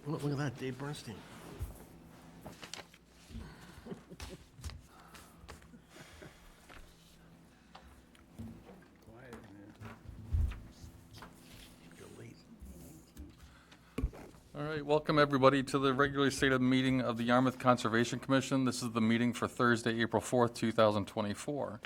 Look at that, Dave Bernstein. You're late. All right, welcome everybody to the regularly stated meeting of the Yarmouth Conservation Commission. This is the meeting for Thursday, April 4th, 2024.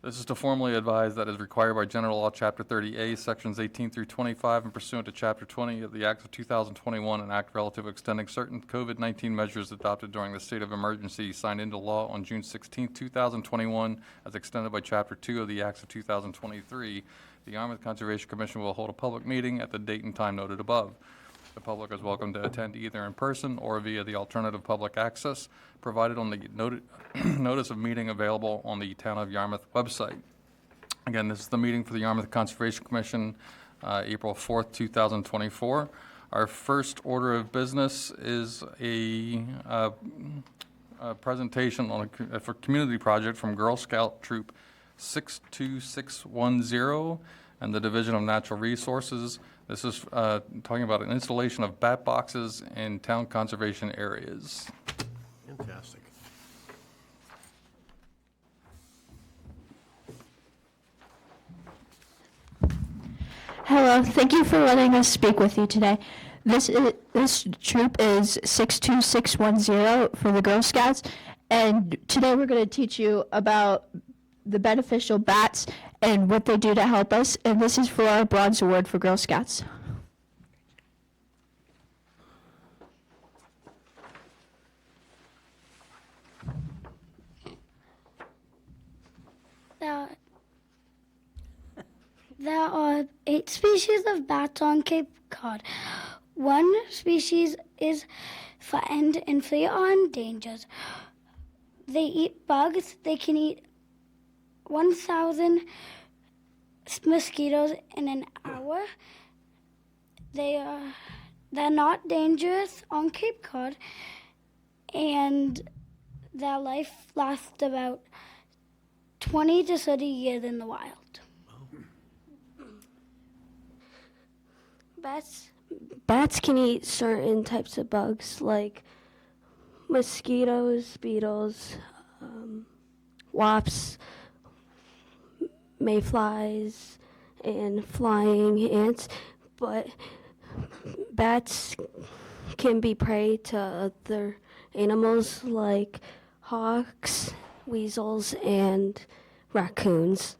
This is to formally advise that as required by General Law, Chapter 30A, Sections 18 through 25, and pursuant to Chapter 20 of the Act of 2021, an act relative to extending certain COVID-19 measures adopted during the state of emergency signed into law on June 16, 2021, as extended by Chapter 2 of the Acts of 2023, the Yarmouth Conservation Commission will hold a public meeting at the date and time noted above. The public is welcome to attend either in person or via the alternative public access provided on the notice of meeting available on the Town of Yarmouth website. Again, this is the meeting for the Yarmouth Conservation Commission, April 4th, 2024. Our first order of business is a presentation on for community project from Girl Scout Troop 62610 and the Division of Natural Resources. This is talking about an installation of bat boxes in town conservation areas. Fantastic. Hello, thank you for letting us speak with you today. This troop is 62610 for the Girl Scouts, and today we're going to teach you about the beneficial bats and what they do to help us, and this is for our Bronze Award for Girl Scouts. There are 8 species of bats on Cape Cod. One species is threatened and 3 are endangered. They eat bugs. They can eat 1,000 mosquitoes in an hour. They're not dangerous on Cape Cod, and their life lasts about 20 to 30 years in the wild. Bats can eat certain types of bugs like mosquitoes, beetles, wasps, mayflies, and flying ants, but bats can be prey to other animals like hawks, weasels, and raccoons.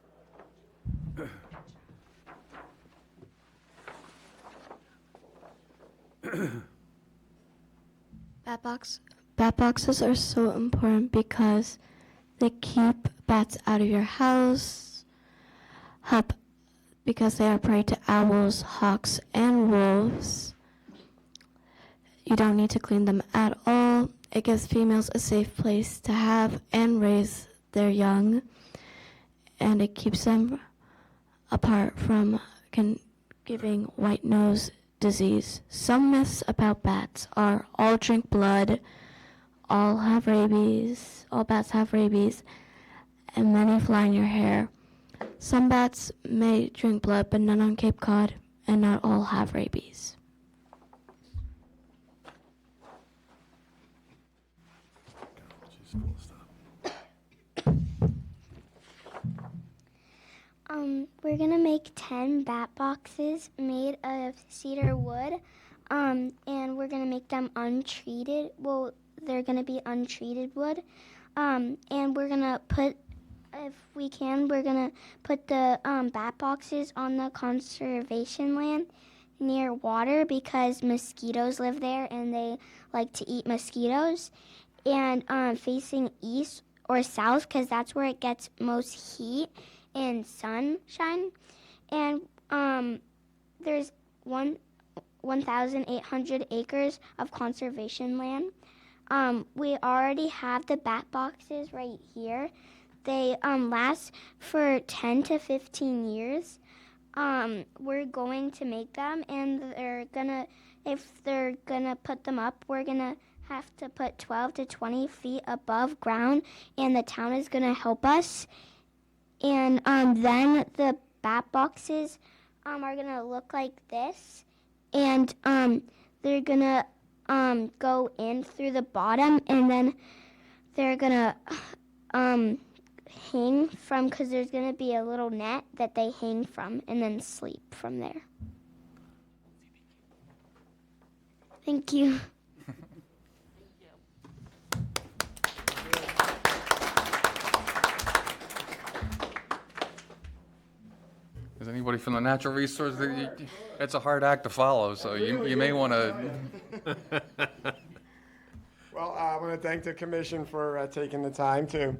Bat boxes are so important because they keep bats out of your house, because they are prey to owls, hawks, and wolves. You don't need to clean them at all. It gives females a safe place to have and raise their young, and it keeps them apart from giving white nose disease. Some myths about bats are all drink blood, all have rabies, all bats have rabies, and many fly in your hair. Some bats may drink blood, but none on Cape Cod, and not all have rabies. She's full of stuff. We're gonna make 10 bat boxes made of cedar wood, and we're gonna make them untreated. Well, they're gonna be untreated wood, and we're gonna put, if we can, we're gonna put the bat boxes on the conservation land near water because mosquitoes live there and they like to eat mosquitoes, and facing east or south because that's where it gets most heat and sunshine. And there's 1,800 acres of conservation land. We already have the bat boxes right here. They last for 10 to 15 years. We're going to make them, and if they're gonna put them up, we're gonna have to put 12 to 20 feet above ground, and the town is gonna help us. And then the bat boxes are gonna look like this, and they're gonna go in through the bottom, and then they're gonna hang from, because there's gonna be a little net that they hang from, and then sleep from there. Thank you. Is anybody from the natural resource? It's a hard act to follow, so you may want to. Well, I want to thank the commission for taking the time to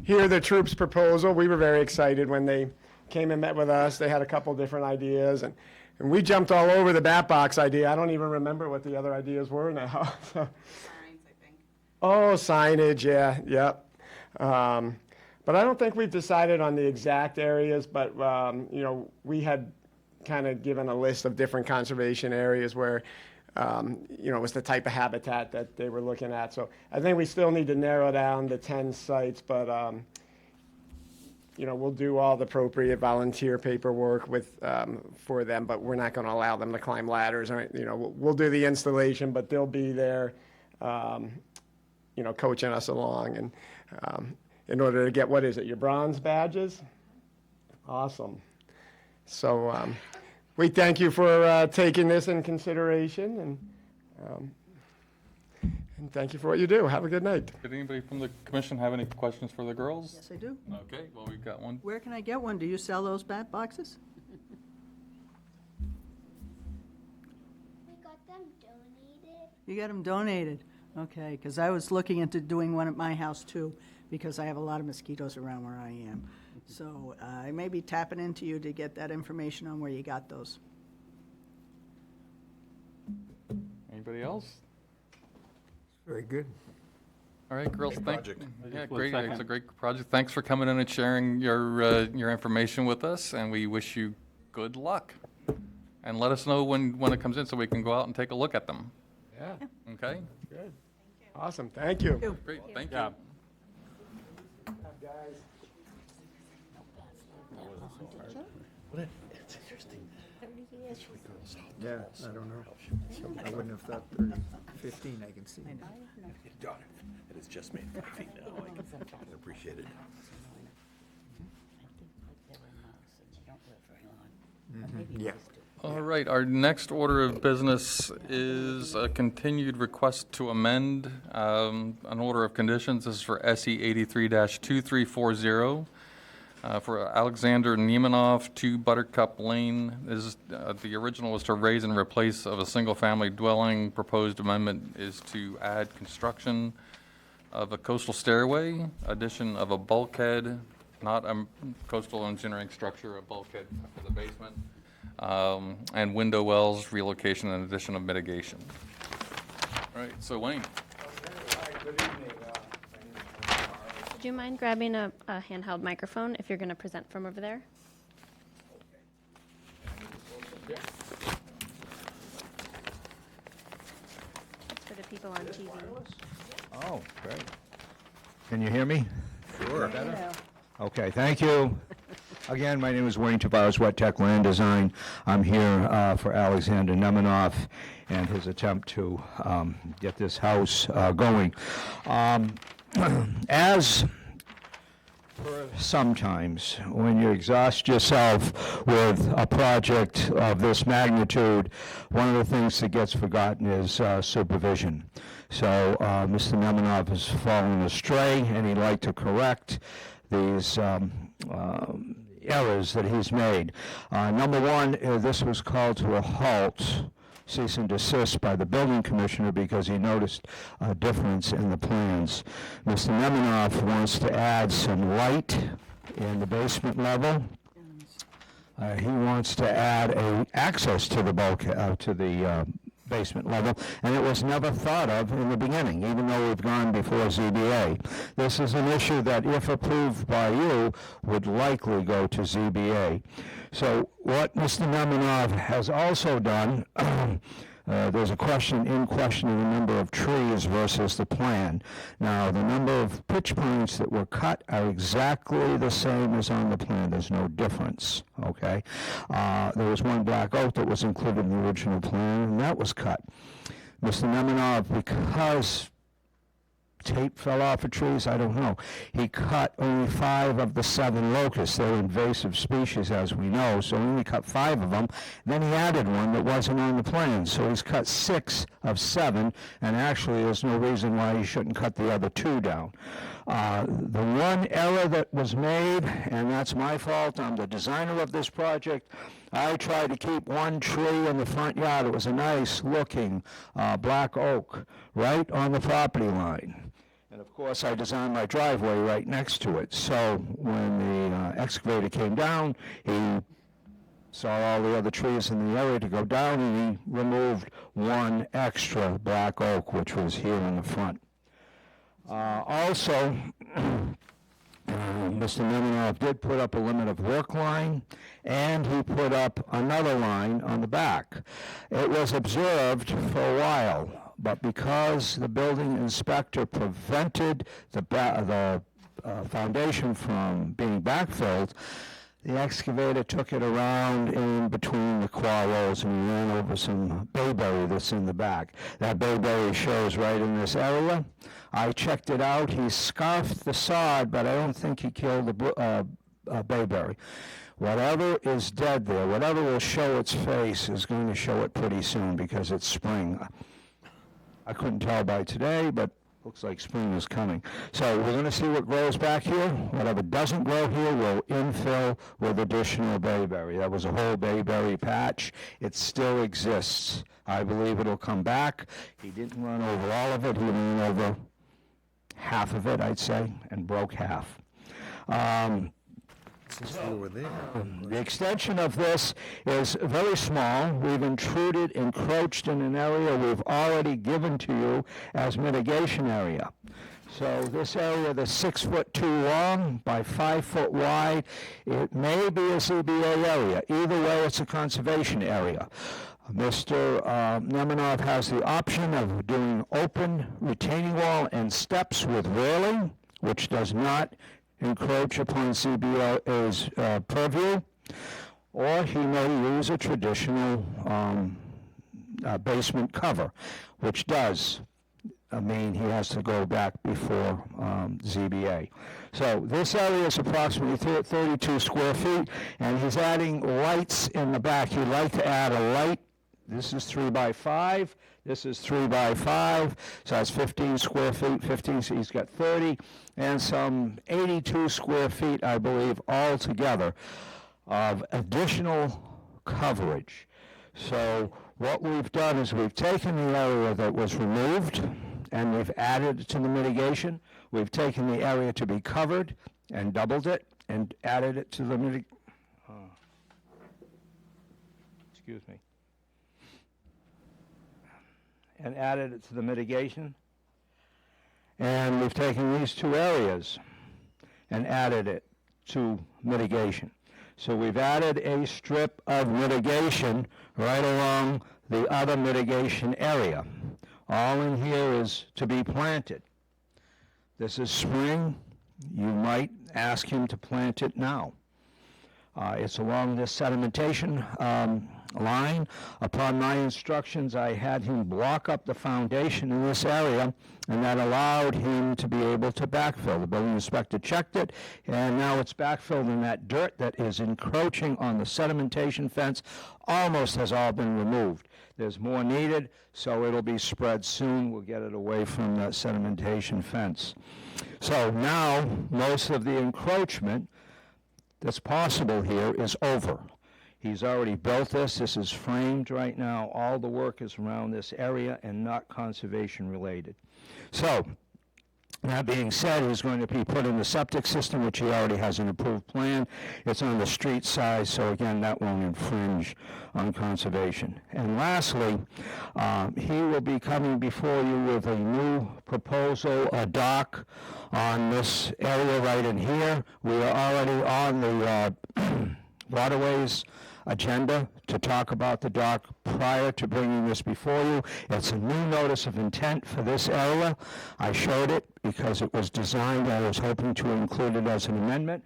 hear the troops' proposal. We were very excited when they came and met with us. They had a couple different ideas, and we jumped all over the bat box idea. I don't even remember what the other ideas were now. So. Signs, I think. Oh, signage, yeah, yep. But I don't think we've decided on the exact areas, but, you know, we had kind of given a list of different conservation areas where, you know, it was the type of habitat that they were looking at. So I think we still need to narrow down the 10 sites, but, you know, we'll do all the appropriate volunteer paperwork with, for them, but we're not going to allow them to climb ladders. Or, you know, we'll do the installation, but they'll be there, you know, coaching us along. And in order to get, what is it, your bronze badges? Awesome. So we thank you for taking this in consideration, and thank you for what you do. Have a good night. Did anybody from the commission have any questions for the girls? Yes, I do. Okay, well, we've got one. Where can I get one? Do you sell those bat boxes? We got them donated. You got them donated? Okay, because I was looking into doing one at my house too, because I have a lot of mosquitoes around where I am. So I may be tapping into you to get that information on where you got those. Anybody else? Very good. All right, girls, thank project. Yeah, great. It's a great project. Thanks for coming in and sharing your information with us, and we wish you good luck. And let us know when it comes in so we can go out and take a look at them. Yeah, Okay? good. Awesome, thank you. Great, thank you. Guys. It's interesting. Yeah, I don't know. I wouldn't have thought 30, 15, I can see. Darn it. It is just made 5 feet now. I can appreciate it. Yeah. All right, our next order of business is a continued request to amend an order of conditions. This is for SE 83-2340 for Alexander Nemanov, 2 Buttercup Lane. The original was to raise and replace of a single-family dwelling. Proposed amendment is to add construction of a coastal stairway, addition of a bulkhead, not a coastal engineering structure, a bulkhead for the basement, and window wells, relocation and addition of mitigation. All right, so Wayne. Good evening. Would you mind grabbing a handheld microphone if you're going to present from over there? It's for the people on TV. Oh, great. Can you hear me? Sure. Okay, thank you. Again, my name is Wayne Tavares, Wet Tech Land Design. I'm here for Alexander Nemanov and his attempt to get this house going. As sometimes when you exhaust yourself with a project of this magnitude, one of the things that gets forgotten is supervision. So Mr. Nemanov has fallen astray, and he'd like to correct these errors that he's made. Number one, this was called to a halt, cease and desist by the building commissioner because he noticed a difference in the plans. Mr. Nemanov wants to add some light in the basement level. He wants to add access to the bulkhead, to the basement level, and it was never thought of in the beginning, even though we've gone before ZBA. This is an issue that, if approved by you, would likely go to ZBA. So what Mr. Nemanov has also done, there's a question in questioning the number of trees versus the plan. Now, the number of pitch pines that were cut are exactly the same as on the plan. There's no difference, okay? There was one black oak that was included in the original plan, and that was cut. Mr. Nemenov, because tape fell off of trees, I don't know. He cut only 5 of the 7 locusts. They're invasive species, as we know, so he only cut 5 of them. Then he added one that wasn't on the plan, so he's cut 6 of 7, and actually there's no reason why he shouldn't cut the other 2 down. The one error that was made, and that's my fault, I'm the designer of this project, I tried to keep one tree in the front yard. It was a nice looking black oak right on the property line. And of course, I designed my driveway right next to it. So when the excavator came down, he saw all the other trees in the area to go down, and he removed one extra black oak, which was here in the front. Also, Mr. Nemenov did put up a limit of work line, and he put up another line on the back. It was observed for a while, but because the building inspector prevented the foundation from being backfilled, the excavator took it around in between the quarrels and he ran over some bayberry that's in the back. That bayberry shows right in this area. I checked it out. He scarfed the sod, but I don't think he killed the bayberry. Whatever is dead there, whatever will show its face is going to show it pretty soon because it's spring. I couldn't tell by today, but looks like spring is coming. So we're going to see what grows back here. Whatever doesn't grow here will infill with additional bayberry. That was a whole bayberry patch. It still exists. I believe it'll come back. He didn't run over all of it. He ran over half of it, I'd say, and broke half. Since we were there. The extension of this is very small. We've encroached in an area we've already given to you as mitigation area. So this area that's 6'2" long by 5 foot wide, it may be a ZBA area. Either way, it's a conservation area. Mr. Nemenov has the option of doing open retaining wall and steps with railing, which does not encroach upon CBA's purview, or he may use a traditional basement cover, which does mean he has to go back before ZBA. So this area is approximately 32 square feet, and he's adding lights in the back. He'd like to add a light. This is 3 by 5. This is 3 by 5, so that's 15 square feet, 15, so he's got 30, and some 82 square feet, I believe, altogether of additional coverage. So what we've done is we've taken the area that was removed, and we've added it to the mitigation. We've taken the area to be covered and doubled it and added it to the mitigation. And we've taken these 2 areas and added it to mitigation. So we've added a strip of mitigation right along the other mitigation area. All in here is to be planted. This is spring. You might ask him to plant it now. It's along this sedimentation line. Upon my instructions, I had him block up the foundation in this area, and that allowed him to be able to backfill. The building inspector checked it, and now it's backfilled, and that dirt that is encroaching on the sedimentation fence almost has all been removed. There's more needed, so it'll be spread soon. We'll get it away from that sedimentation fence. So now most of the encroachment that's possible here is over. He's already built this. This is framed right now. All the work is around this area and not conservation related. So, that being said, he's going to be put in the septic system, which he already has an approved plan. It's on the street side, so again, that won't infringe on conservation. And lastly, he will be coming before you with a new proposal, a dock on this area right in here. We are already on the waterways agenda to talk about the dock prior to bringing this before you. It's a new notice of intent for this area. I showed it because it was designed. I was hoping to include it as an amendment.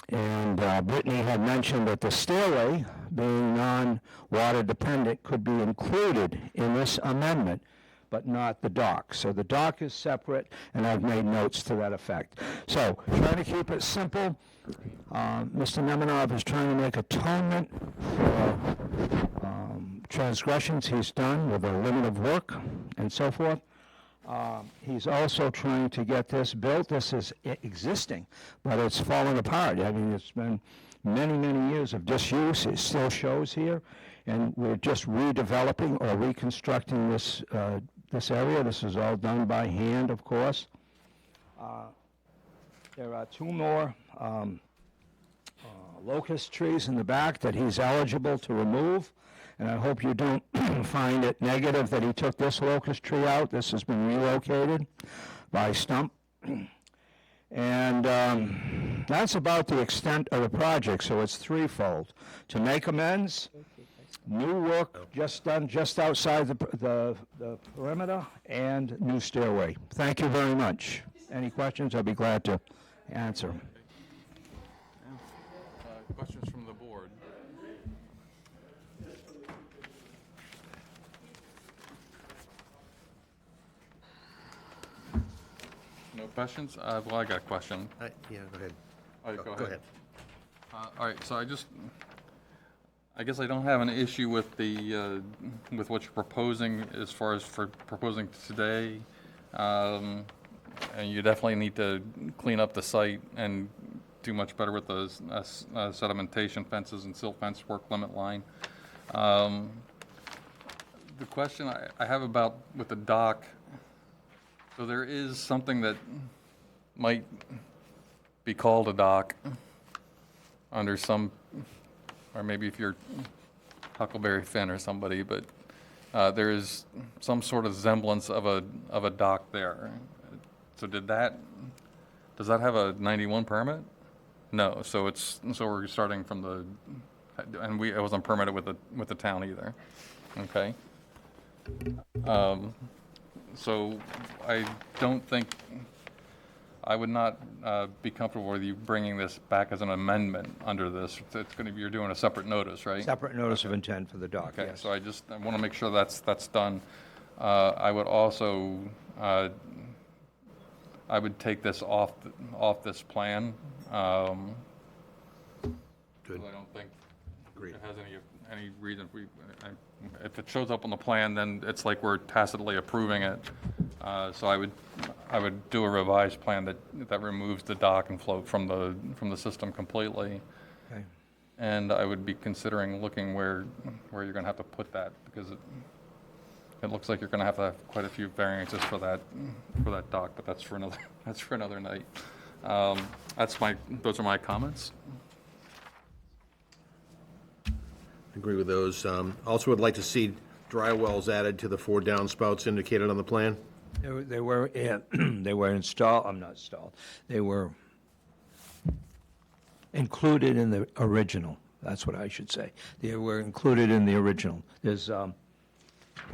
And Brittany had mentioned that the stairway, being non-water dependent, could be included in this amendment, but not the dock. So the dock is separate, and I've made notes to that effect. So, trying to keep it simple, Mr. Nemenov is trying to make atonement for transgressions he's done with a limit of work and so forth. He's also trying to get this built. This is existing, but it's falling apart. I mean, it's been many, many years of disuse. It still shows here, and we're just redeveloping or reconstructing this this area. This is all done by hand, of course. There are 2 more locust trees in the back that he's eligible to remove. And I hope you don't find it negative that he took this locust tree out. This has been relocated by stump. And that's about the extent of the project, so it's threefold. To make amends, new work just done just outside the perimeter, and new stairway. Thank you very much. Any questions? I'll be glad to answer. Questions from the board? No questions? Well, I got a question. Yeah, go ahead. All right, Go ahead. All right, so I guess I don't have an issue with with what you're proposing as far as for proposing today. And you definitely need to clean up the site and do much better with the sedimentation fences and silt fence work limit line. The question I have about with the dock, so there is something that might be called a dock under some, or maybe if you're Huckleberry Finn or somebody, but there is some sort of semblance of a dock there. So does that have a 91 permit? No, so we're starting from and it wasn't permitted with the town either. Okay. So I don't think, I would not be comfortable with you bringing this back as an amendment under this. It's going to be, you're doing a separate notice, right? Separate notice of intent for the dock, Okay, yes. so I want to make sure that's done. I would also, I would take this off this plan. Good. I don't think Agreed. it has any reason. If it shows up on the plan, then it's like we're tacitly approving it. So I would do a revised plan that removes the dock and float from the system completely. Okay. And I would be considering looking where you're going to have to put that, because it looks like you're going to have quite a few variances for that dock, but that's for another night. Those are my comments. Agree with those. Also would like to see dry wells added to the 4 downspouts indicated on the plan. They were they were installed. Not installed. They were included in the original. That's what I should say. They were included in the original. There's So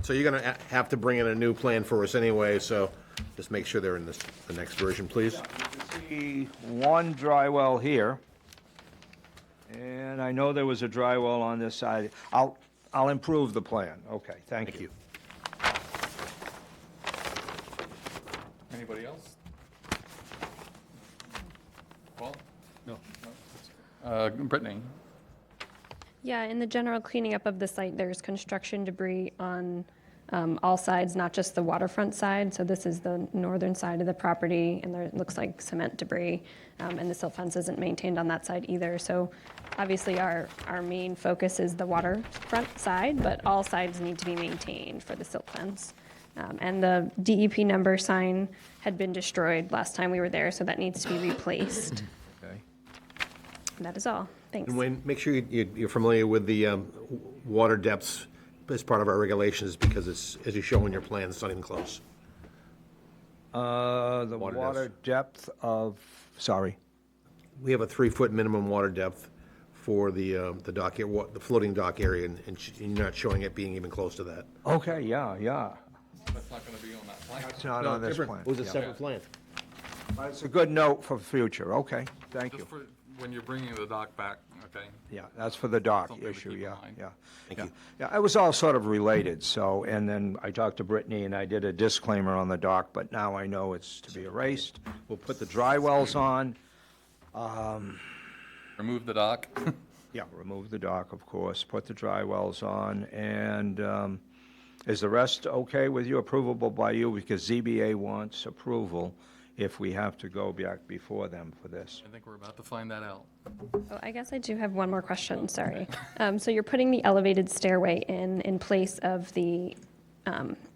you're going to have to bring in a new plan for us anyway, so just make sure they're in the next version, please. see one dry well here, and I know there was a dry well on this side. I'll improve the plan. Okay, thank you. Anybody else? Paul? No. Brittany? Yeah, in the general cleaning up of the site, there's construction debris on all sides, not just the waterfront side. So this is the northern side of the property, and there looks like cement debris, and the silt fence isn't maintained on that side either. So obviously our main focus is the waterfront side, but all sides need to be maintained for the silt fence. And the DEP number sign had been destroyed last time we were there, so that needs to be replaced. Okay. And that is all. Thanks. And Wayne, make sure you're familiar with the water depths as part of our regulations, because it's, as you show in your plan, it's not even close. The Water water depth of, sorry. We have a 3-foot minimum water depth for the dock, the floating dock area, and you're not showing it being even close to that. Okay, yeah. That's not going to be on that plan. It's not No, on this different. plan. It was a Yeah. separate plan. It's a good note for future. Okay, thank you. Just for when you're bringing the dock back, okay? Yeah, that's for the dock Something to issue, keep in yeah, mind. yeah. Thank yeah. you. Yeah, it was all sort of related, so, and then I talked to Brittany, and I did a disclaimer on the dock, but now I know it's to be erased. We'll put the dry wells on. Remove the dock. Yeah, remove the dock, of course, put the dry wells on, and is the rest okay with you, approvable by you? Because ZBA wants approval if we have to go back before them for this. I think we're about to find that out. Oh, I guess I do have one more question, sorry. So you're putting the elevated stairway in place of the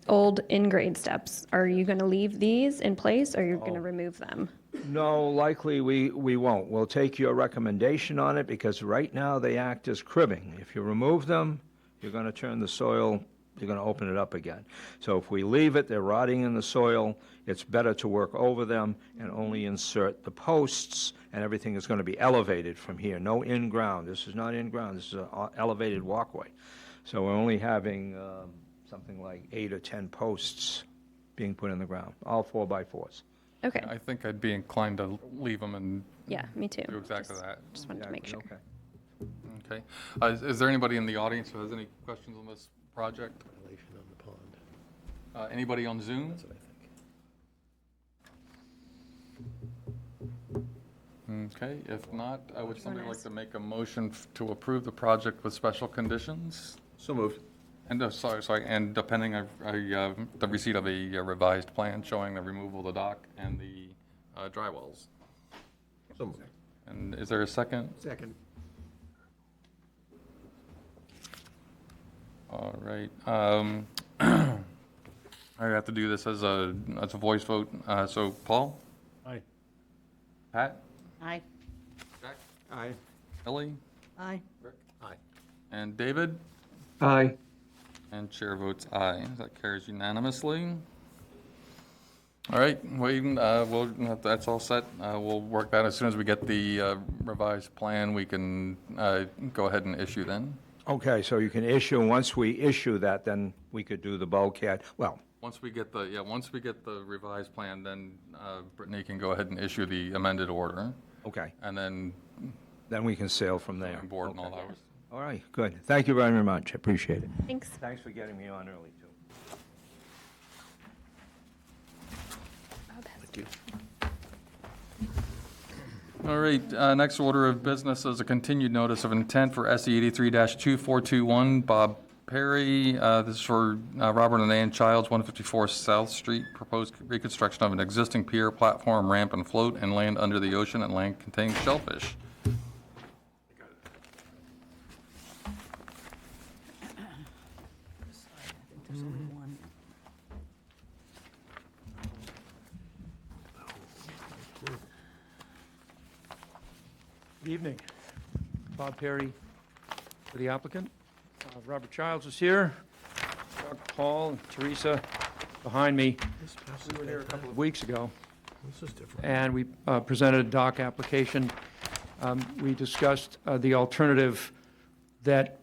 old in-grade steps. Are you going to leave these in place, or are you going to remove them? No, likely we won't. We'll take your recommendation on it, because right now they act as cribbing. If you remove them, you're going to turn the soil, you're going to open it up again. So if we leave it, they're rotting in the soil, it's better to work over them and only insert the posts, and everything is going to be elevated from here. No in-ground. This is not in-ground. This is an elevated walkway. So we're only having something like 8 or 10 posts being put in the ground, all 4x4s. Okay, I think I'd be inclined to leave them and yeah, me too. do exactly Just- that. Just wanted to make sure. Okay. Okay. Is there anybody in the audience who has any questions on this project? Violation on the pond. Anybody on Zoom? That's what I think. Okay, if not, would wanna somebody like ask? to make a motion to approve the project with special conditions? So moved. And, sorry, and depending on the receipt of a revised plan showing the removal of the dock and the dry wells. So moved. And is there a second? Second. All right. I have to do this as a voice vote. So Paul? Aye. Pat? Aye. Jack? Aye. Ellie? Aye. Aye. And David? Aye. And chair votes aye. That carries unanimously. All right, that's all set. We'll work that as soon as we get the revised plan, we can go ahead and issue then. Okay, so you can issue, once we issue that, then we could do the bulkhead. Well, Once we get the revised plan, then Brittany can go ahead and issue the amended order, okay, and then then we can sail from there. board and all Okay. that. All right, good. Thank you very much. I appreciate it. Thanks. Thanks for getting me on early, too. Thank you. All right, next order of business is a continued notice of intent for SE 83-2421, Bob Perry. This is for Robert and Ann Childs, 154 South Street, proposed reconstruction of an existing pier, platform, ramp, and float, and land under the ocean and land containing shellfish. There's only one. Good evening. Bob Perry for the applicant. Robert Childs is here. Doug, Paul, and Teresa behind me. We were here a couple of weeks ago, This is different. and we presented a dock application. We discussed the alternative that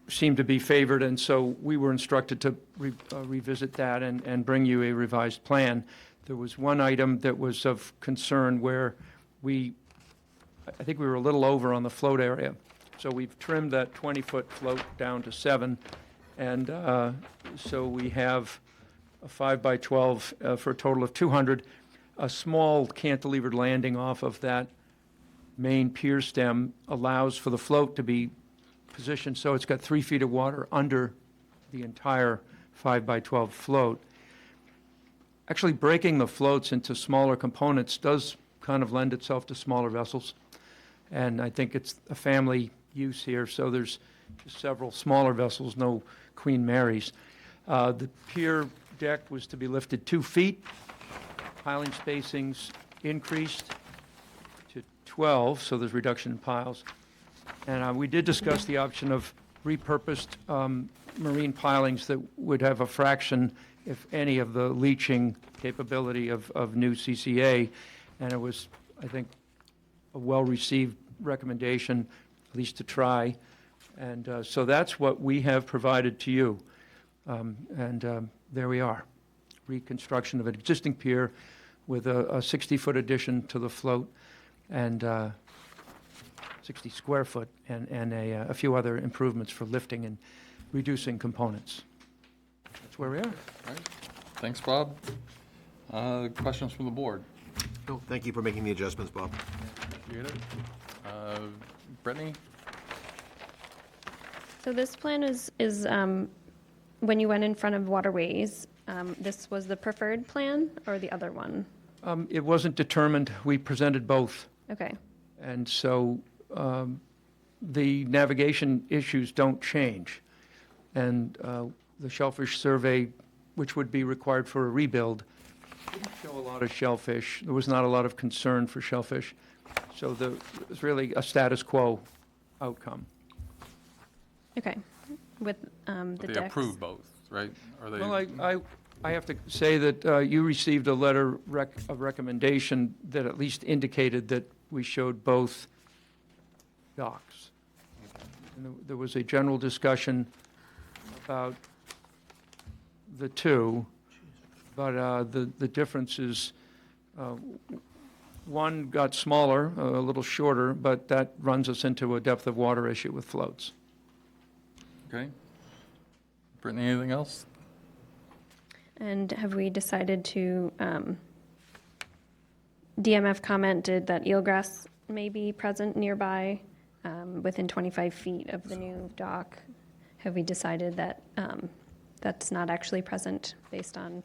seemed to be favored, and so we were instructed to revisit that and bring you a revised plan. There was one item that was of concern where I think we were a little over on the float area. So we've trimmed that 20-foot float down to 7, and so we have a 5x12 for a total of 200. A small cantilevered landing off of that main pier stem allows for the float to be positioned so it's got 3 feet of water under the entire 5x12 float. Actually, breaking the floats into smaller components does kind of lend itself to smaller vessels. And I think it's a family use here, so there's just several smaller vessels, no Queen Marys. The pier deck was to be lifted 2 feet. Piling spacings increased to 12, so there's reduction in piles. And we did discuss the option of repurposed marine pilings that would have a fraction, if any, of the leaching capability of new CCA. And it was, I think, a well-received recommendation, at least to try. And so that's what we have provided to you. There we are. Reconstruction of an existing pier with a 60-foot addition to the float. And 60 square foot, and a few other improvements for lifting and reducing components. That's where we are. All right. Thanks, Bob. Questions from the board? No, thank you for making the adjustments, Bob. Appreciate it. Brittany? So this plan is when you went in front of Waterways, this was the preferred plan or the other one? It wasn't determined. We presented both. Okay, And so the navigation issues don't change. And the shellfish survey, which would be required for a rebuild, didn't show a lot of shellfish. There was not a lot of concern for shellfish. So it's really a status quo outcome. okay. With the They decks. approved both, right? Or they? Well, I have to say that you received a letter of recommendation that at least indicated that we showed both docks. And there was a general discussion about the two, but the difference is one got smaller, a little shorter, but that runs us into a depth of water issue with floats. Okay. Brittany, anything else? And have we decided to, DMF commented that eelgrass may be present nearby, within 25 feet of the new dock. Have we decided that that's not actually present based on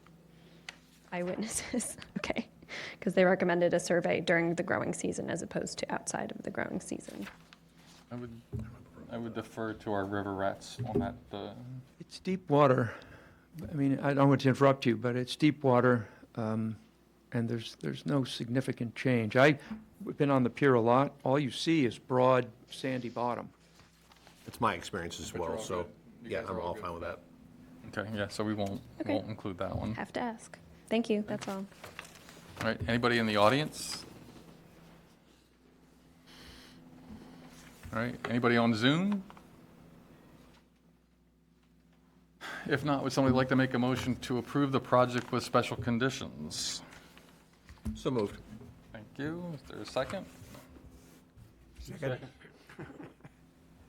eyewitnesses? Okay, because they recommended a survey during the growing season as opposed to outside of the growing season. I would defer to our river rats on that. It's deep water. I mean, I don't want to interrupt you, but it's deep water, and there's no significant change. I've been on the pier a lot. All you see is broad, sandy bottom. It's my experience as But you're well, all so, good. You yeah, guys are I'm all all good fine with with that. Okay, yeah, so we won't include that one. Have to ask. Thank you, that's all. All right, anybody in the audience? All right, anybody on Zoom? If not, would somebody like to make a motion to approve the project with special conditions? So moved. Thank you. Is there a second? Second.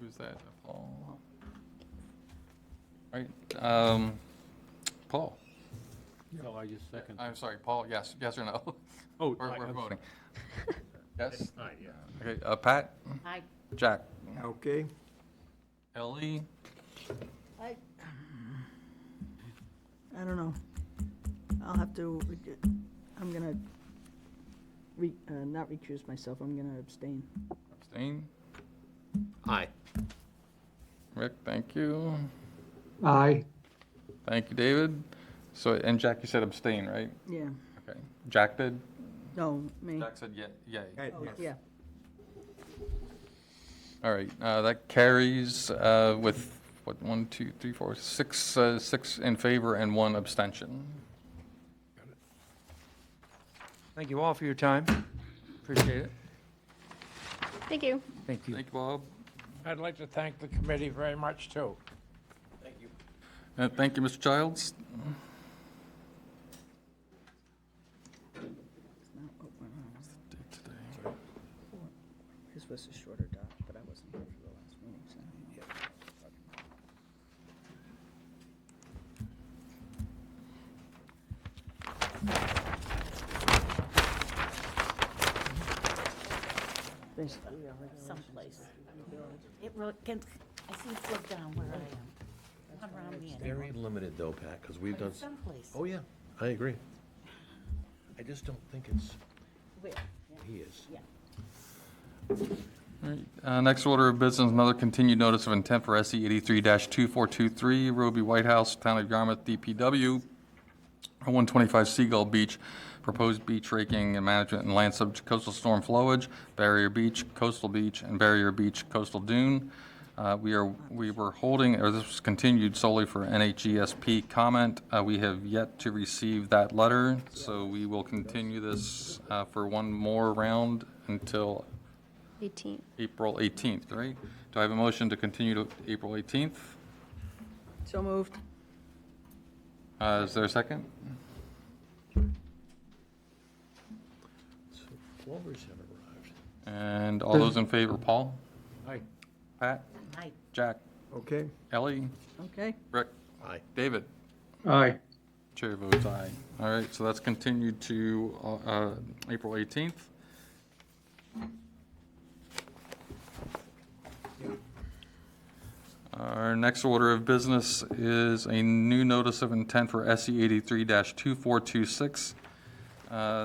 Who's that? Paul? All right, Paul? No, I just second. I'm sorry, Paul, yes or no? Oh, We're voting. Yes? Aye, yeah. Okay, Pat? Aye. Jack? Okay. Ellie? I don't know. I'll have to, I'm gonna not recuse myself, I'm gonna abstain. Abstain? Aye. Rick, thank you. Aye. Thank you, David. So, and Jack, you said abstain, right? Yeah, Okay. Jack did? no, me. Jack said yay. Oh, yeah. All right, that carries with, what, 1, 2, 3, 4, 6 in favor and 1 abstention. Thank you all for your time. Appreciate it. Thank you. Thank you. Thank you, Bob. I'd like to thank the committee very much, too. Thank you, Mr. Childs. Date today. His was a shorter doc, but I wasn't here for the last meeting, so. Basically, yeah, Someplace. It can, I see it float down where I am. Not around me anymore. Very limited though, Pat, because we've But done, it's someplace. oh, yeah, I agree. I just don't think it's, Where? he is. Yeah. All right, next order of business, another continued notice of intent for SE 83-2423, Roby White House, Town of Yarmouth, DPW, 125 Seagull Beach, proposed beach raking and management and land subject to coastal storm flowage, Barrier Beach, Coastal Beach, and Barrier Beach Coastal Dune. We were holding, or this was continued solely for NHESP comment. We have yet to receive that letter, so we will continue this for one more round until 18. April 18th, right? Do I have a motion to continue to April 18th? So moved. Is there a second? So Flowers have arrived. And all those in favor, Paul? Aye. Pat? Aye. Jack? Okay. Ellie? Okay, Rick? Aye. David? Aye. Chair votes aye. All right, so that's continued to April 18th. Our next order of business is a new notice of intent for SE 83-2426.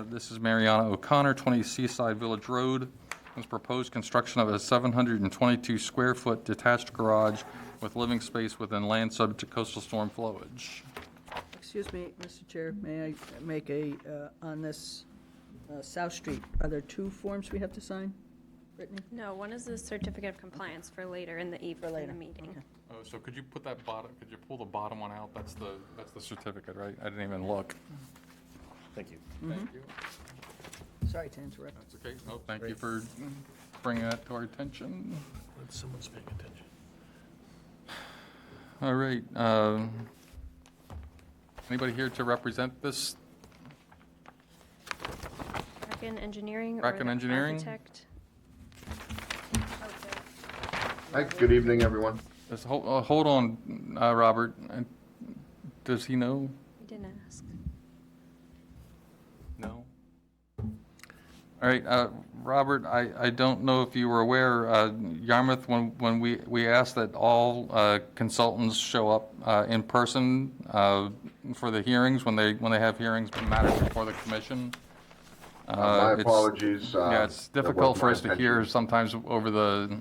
This is Mariana O'Connor, 20 Seaside Village Road. This proposed construction of a 722-square-foot detached garage with living space within land subject to coastal storm flowage. excuse me, Mr. Chair, may I make on this South Street, are there 2 forms we have to sign? Brittany? No, one is the certificate of compliance for later in the evening, later, the meeting. okay. Oh, so could you put that bottom, could you pull the bottom one out? That's the certificate, right? I didn't even look. Thank you. Thank you. Sorry to interrupt. That's okay. Oh, thank you for bringing that to our attention. Someone's paying attention. All right. Anybody here to represent this? Bracken Engineering or Bracken the Engineering? architect? Hi, good evening, everyone. Just hold on, Robert. Does he know? We didn't ask. No? All right, Robert, I don't know if you were aware, Yarmouth, when we asked that all consultants show up in person for the hearings, when they have hearings, matters before the commission. My it's- apologies. Yeah, it's that difficult wasn't for my us to hear intention. sometimes over the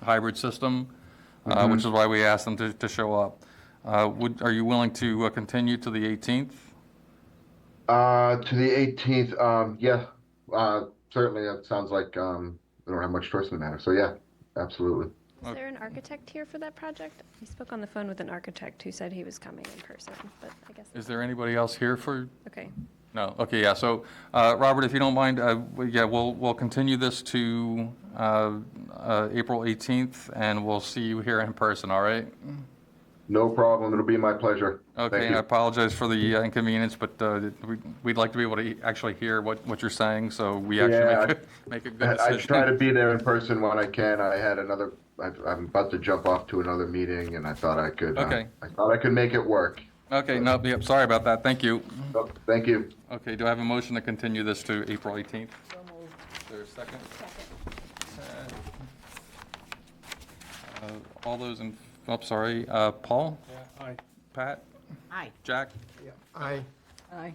hybrid system, which is why we asked them to show up. Are you willing to continue to the 18th? To the 18th, yeah, certainly, that sounds like, we don't have much choice in the matter, so yeah, absolutely. Is there an architect here for that project? We spoke on the phone with an architect who said he was coming in person, but I guess. Is there anybody else here for? Okay. No, okay, yeah, so, Robert, if you don't mind, we'll continue this to April 18th, and we'll see you here in person, all right? No problem, it'll be my pleasure. Okay, Thank and I you. apologize for the inconvenience, but we'd like to be able to actually hear what you're saying, so we actually Yeah, make a good I decision. try to be there in person when I can. I had I'm about to jump off to another meeting, and I thought I could, Okay. I thought I could make it work. Okay, no, yep, sorry about that, thank you. So, thank you. Okay, do I have a motion to continue this to April 18th? So moved. Is there a second? All those in, sorry, Paul? Yeah, aye. Pat? Aye. Jack? Aye. Aye.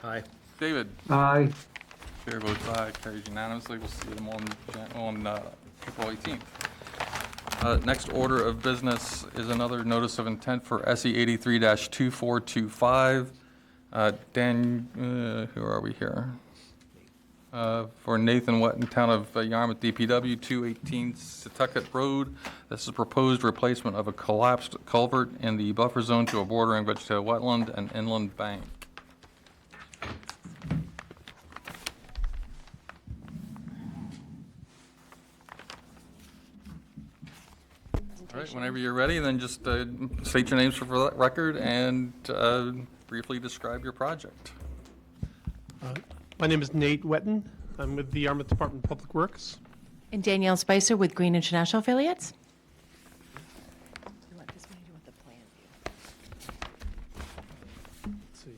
Aye. David? Aye. Chair votes aye, carries unanimously. We'll see them on April 18th. Next order of business is another notice of intent for SE 83-2425. Dan, who are we here? For Nathan Wetton, Town of Yarmouth, DPW, 218 Setauket Road. This is a proposed replacement of a collapsed culvert in the buffer zone to a bordering vegetative wetland and inland bank. All right, whenever you're ready, then just state your names for the record and briefly describe your project. My name is Nate Wetton. I'm with the Yarmouth Department of Public Works. And Danielle Spicer with Green International Affiliates. You want this one or do you want the plan view? Let's see.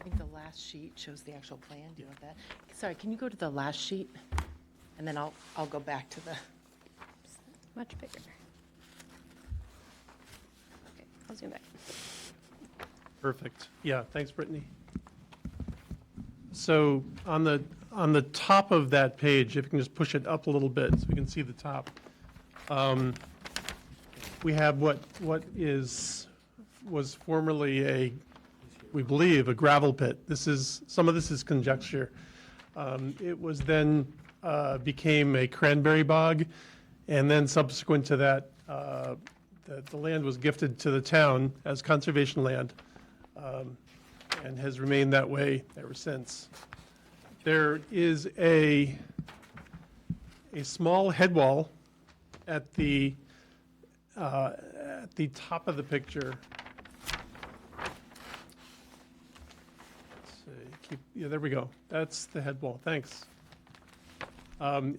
I think the last sheet shows the actual plan. Do you want that? Sorry, can you go to the last sheet? And then I'll go back to the. Much bigger. Okay, I'll zoom back. Perfect. Yeah, thanks, Brittany. So on the top of that page, if you can just push it up a little bit so we can see the top, we have what was formerly we believe, a gravel pit. Some of this is conjecture. It was then became a cranberry bog, and then subsequent to that, the land was gifted to the town as conservation land, and has remained that way ever since. There is a small head wall at the top of the picture. Let's see. Yeah, there we go. That's the head wall. Thanks. And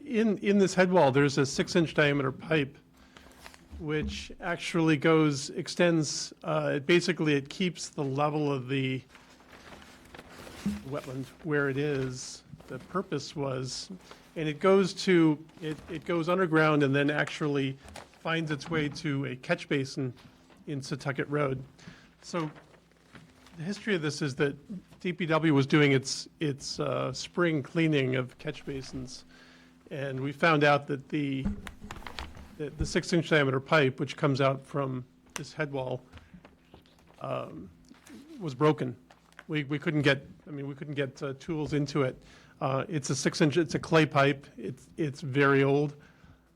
in this head wall, there's a 6-inch diameter pipe, which actually extends, basically it keeps the level of the wetland where it is. The purpose was, and it goes underground and then actually finds its way to a catch basin in Setauket Road. So the history of this is that DPW was doing its spring cleaning of catch basins, and we found out that the 6-inch diameter pipe, which comes out from this head wall, was broken. We couldn't get tools into it. It's a 6-inch. It's a clay pipe. It's very old,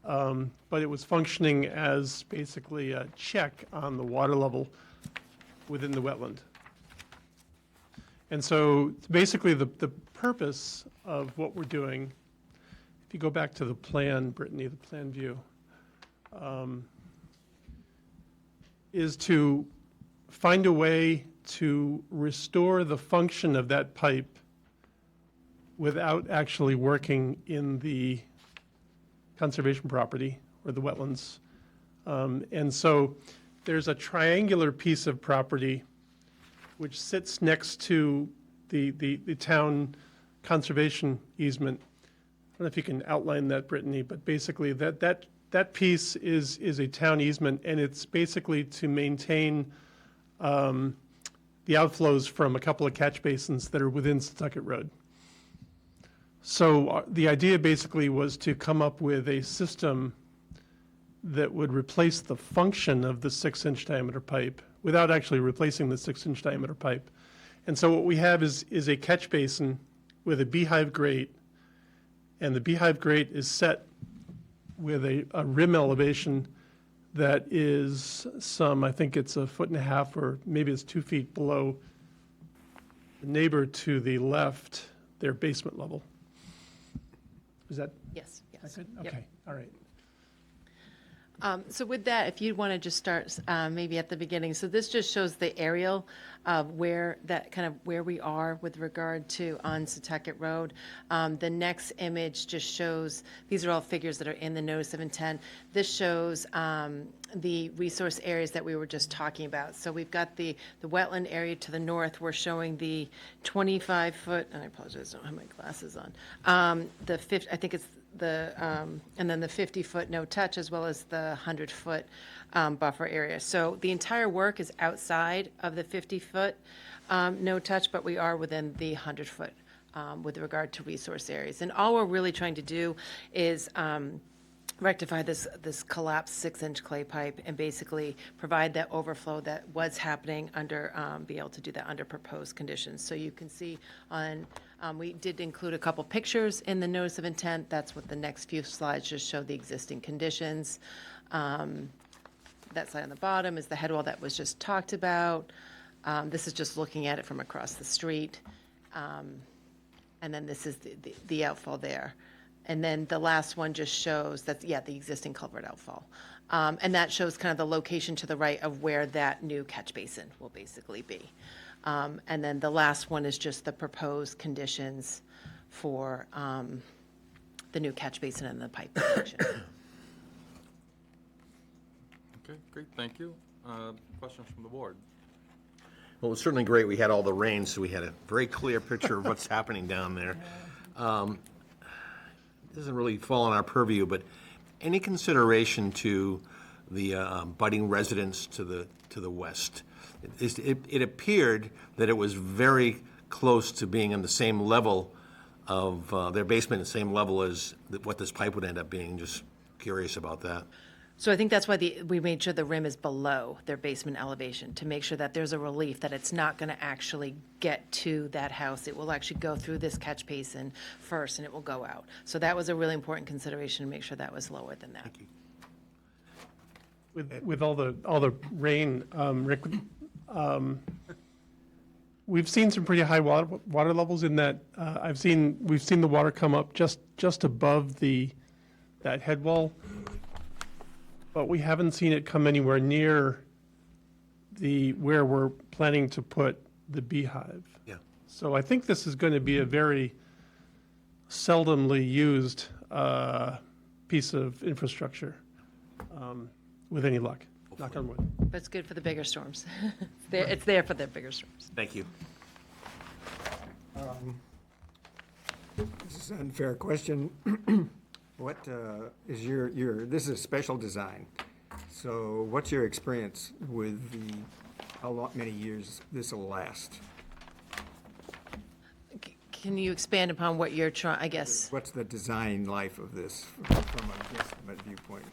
but it was functioning as basically a check on the water level within the wetland. And so basically the purpose of what we're doing, if you go back to the plan, Brittany, the plan view, is to find a way to restore the function of that pipe without actually working in the conservation property or the wetlands. And so there's a triangular piece of property which sits next to the town conservation easement. I don't know if you can outline that, Brittany, but basically that piece is a town easement, and it's basically to maintain the outflows from a couple of catch basins that are within Setauket Road. So the idea basically was to come up with a system that would replace the function of the 6-inch diameter pipe without actually replacing the 6-inch diameter pipe. And so what we have is a catch basin with a beehive grate, and the beehive grate is set with a rim elevation that is I think it's 1.5 feet or maybe it's 2 feet below the neighbor to the left, their basement level. Is that? Yes, yes. Good? Yep. Okay, all right. So with that, if you want to just start maybe at the beginning. So this just shows the aerial of where we are with regard to on Setauket Road. The next image just shows, these are all figures that are in the notice of intent. This shows the resource areas that we were just talking about. So we've got the wetland area to the north. We're showing the 25-foot, and I apologize, I don't have my glasses on. I think it's and then the 50-foot no touch, as well as the 100-foot buffer area. So the entire work is outside of the 50-foot no touch, but we are within the 100-foot with regard to resource areas. And all we're really trying to do is rectify this collapsed 6-inch clay pipe and basically provide that overflow that was happening be able to do that under proposed conditions. So you can see we did include a couple pictures in the notice of intent. That's what the next few slides just show the existing conditions. That slide on the bottom is the head wall that was just talked about. This is just looking at it from across the street. And then this is the outfall there. And then the last one just shows the existing culvert outfall. And that shows kind of the location to the right of where that new catch basin will basically be. And then the last one is just the proposed conditions for the new catch basin and the pipe connection. Okay, great, thank you. Questions from the board? Well, it was certainly great. We had all the rain, so we had a very clear picture of what's happening down there. Doesn't really fall on our purview, but any consideration to the budding residents to the west? It appeared that it was very close to being on the same level of their basement, the same level as what this pipe would end up being. Just curious about that. So I think that's why we made sure the rim is below their basement elevation, to make sure that there's a relief that it's not going to actually get to that house. It will actually go through this catch basin first, and it will go out. So that was a really important consideration, to make sure that was lower than that. With all the rain, Rick, we've seen some pretty high water levels in that. We've seen the water come up just above that head wall, but we haven't seen it come anywhere near where we're planning to put the Beehive. Yeah. So I think this is going to be a very seldomly used piece of infrastructure with any luck. Knock on wood. But it's good for the bigger storms. It's there for the bigger storms. Thank you. This is an unfair question. What is this is a special design. So what's your experience with how many years this will last? Can you expand upon what you're trying, I guess? What's the design life of this from a guesstimate viewpoint?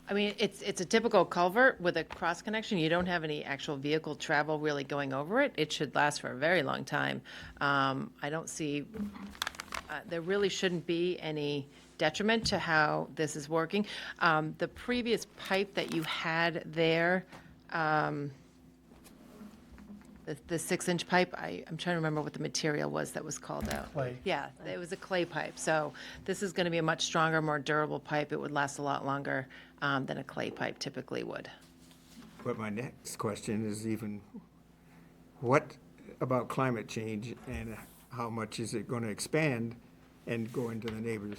I mean, it's a typical culvert with a cross connection. You don't have any actual vehicle travel really going over it. It should last for a very long time. I don't see, there really shouldn't be any detriment to how this is working. The previous pipe that you had there, the 6-inch pipe, I'm trying to remember what the material was that was called out. Clay. Yeah, it was a clay pipe. So this is going to be a much stronger, more durable pipe. It would last a lot longer than a clay pipe typically would. But my next question is what about climate change and how much is it going to expand and go into the neighbors?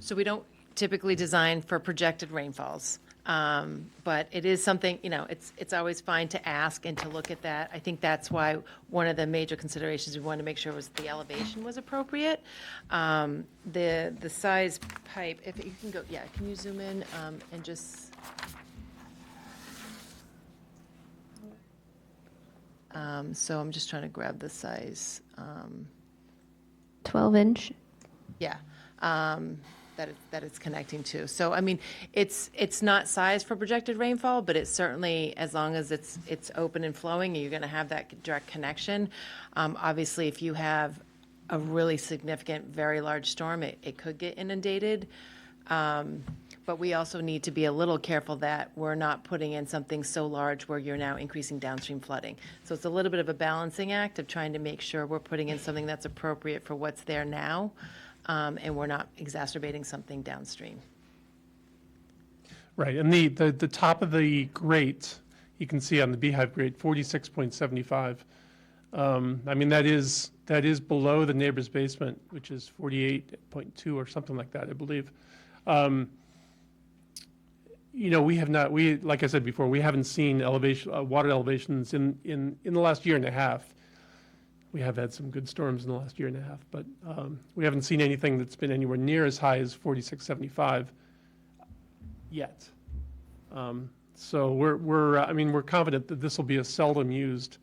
So we don't typically design for projected rainfalls. But it is something, it's always fine to ask and to look at that. I think that's why one of the major considerations we wanted to make sure was the elevation was appropriate. The size pipe, if you can go, can you zoom in and just. So I'm just trying to grab the size. 12-inch. Yeah. That it's connecting to. So, I mean, it's not sized for projected rainfall, but it's certainly, as long as it's open and flowing, you're going to have that direct connection. Obviously, if you have a really significant, very large storm, it could get inundated. But we also need to be a little careful that we're not putting in something so large where you're now increasing downstream flooding. So it's a little bit of a balancing act of trying to make sure we're putting in something that's appropriate for what's there now. And we're not exacerbating something downstream. Right, and the top of the grate, you can see on the Beehive grate, 46.75. I mean, that is below the neighbor's basement, which is 48.2 or something like that, I believe. Like I said before, we haven't seen water elevations in the last year and a half. We have had some good storms in the last year and a half, but we haven't seen anything that's been anywhere near as high as 46.75 yet. So we're confident that this will be a seldom used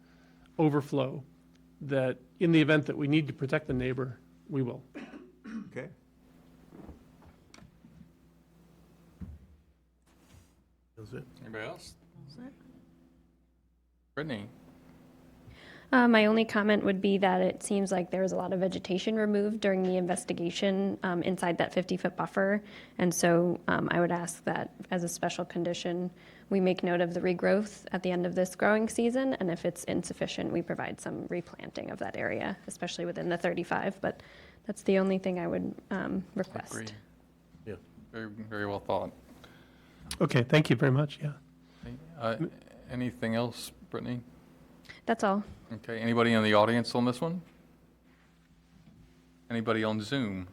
overflow, that in the event that we need to protect the neighbor, we will. Okay. That's it. Anybody else? Brittany? My only comment would be that it seems like there was a lot of vegetation removed during the investigation inside that 50-foot buffer. And so I would ask that as a special condition, we make note of the regrowth at the end of this growing season. And if it's insufficient, we provide some replanting of that area, especially within the 35. But that's the only thing I would request. Agreed. Yeah. Very, very well thought. Okay, thank you very much, yeah. Anything else, Brittany? That's all. Okay, anybody in the audience on this one? Anybody on Zoom?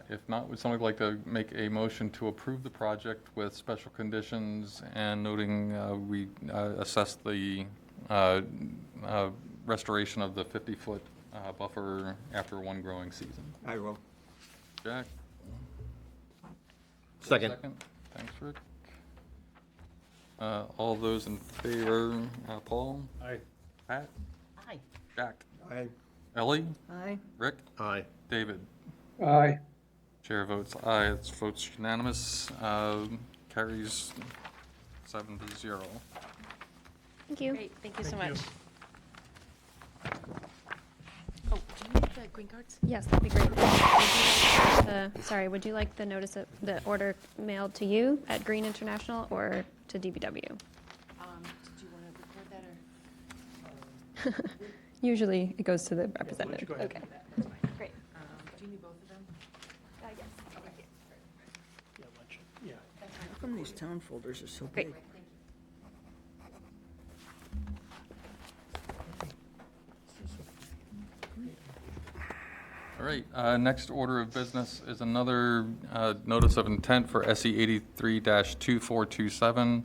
If not, would somebody like to make a motion to approve the project with special conditions and noting we assess the restoration of the 50-foot buffer after one growing season? I will. Jack? Second. Thanks, Rick. All those in favor, Paul? Aye. Pat? Aye. Jack? Aye. Ellie? Aye. Rick? Aye. David? Aye. Chair votes aye. It's votes unanimous. Carries 7-0. Thank you. Great, thank you so Thank much. you. Oh, do you need the green cards? Yes, that'd be great. Would you like the notice of the order mailed to you at Green International or to DBW? Did you want to record that or? Usually it goes to the representative. go ahead. Okay. Great. Do you need both of them? Yes. Yeah, lunch. Yeah. How come these town folders are so Great. big? Thank you. All right, next order of business is another notice of intent for SE 83-2427.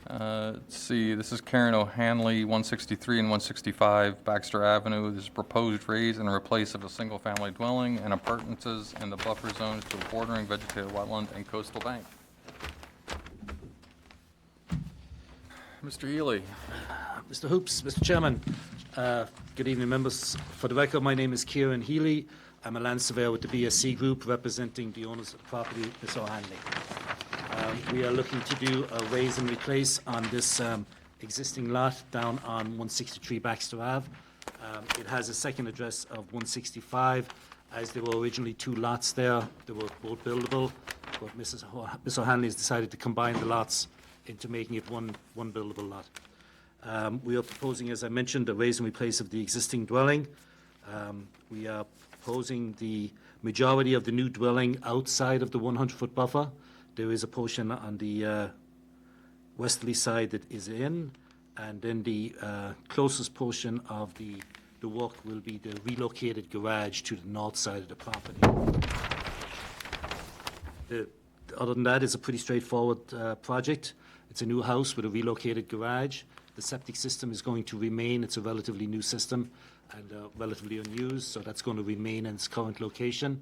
Let's see, this is Karen O'Hanley, 163 and 165 Baxter Avenue. This is proposed raise and replace of a single-family dwelling and appurtenances in the buffer zones to a bordering vegetated wetland and coastal bank. Mr. Healy. Mr. Hoops, Mr. Chairman, good evening, members. For the record, my name is Kieran Healy. I'm a land surveyor with the BSC Group representing the owners of the property, Ms. O'Hanley. We are looking to do a raise and replace on this existing lot down on 163 Baxter Ave. It has a second address of 165, as there were originally two lots there. They were both buildable, but Ms. O'Hanley has decided to combine the lots into making it one buildable lot. We are proposing, as I mentioned, a raise and replace of the existing dwelling. We are proposing the majority of the new dwelling outside of the 100-foot buffer. There is a portion on the westerly side that is in, and then the closest portion of the work will be the relocated garage to the north side of the property. Other than that, it's a pretty straightforward project. It's a new house with a relocated garage. The septic system is going to remain. It's a relatively new system and relatively unused, so that's going to remain in its current location.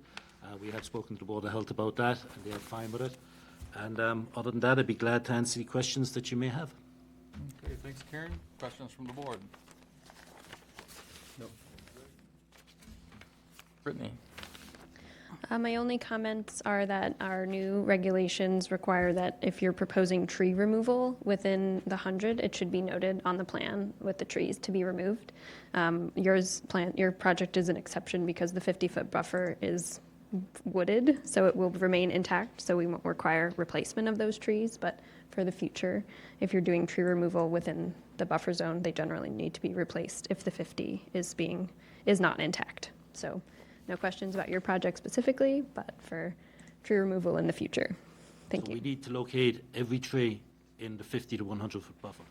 We have spoken to the Board of Health about that, and they are fine with it. And other than that, I'd be glad to answer any questions that you may have. Okay, thanks, Karen. Questions from the board? No. Brittany? My only comments are that our new regulations require that if you're proposing tree removal within the 100, it should be noted on the plan with the trees to be removed. Your project is an exception because the 50-foot buffer is wooded, so it will remain intact, so we won't require replacement of those trees. But for the future, if you're doing tree removal within the buffer zone, they generally need to be replaced if the 50 is not intact. So no questions about your project specifically, but for tree removal in the future. Thank you. We need to locate every tree in the 50 to 100-foot buffer.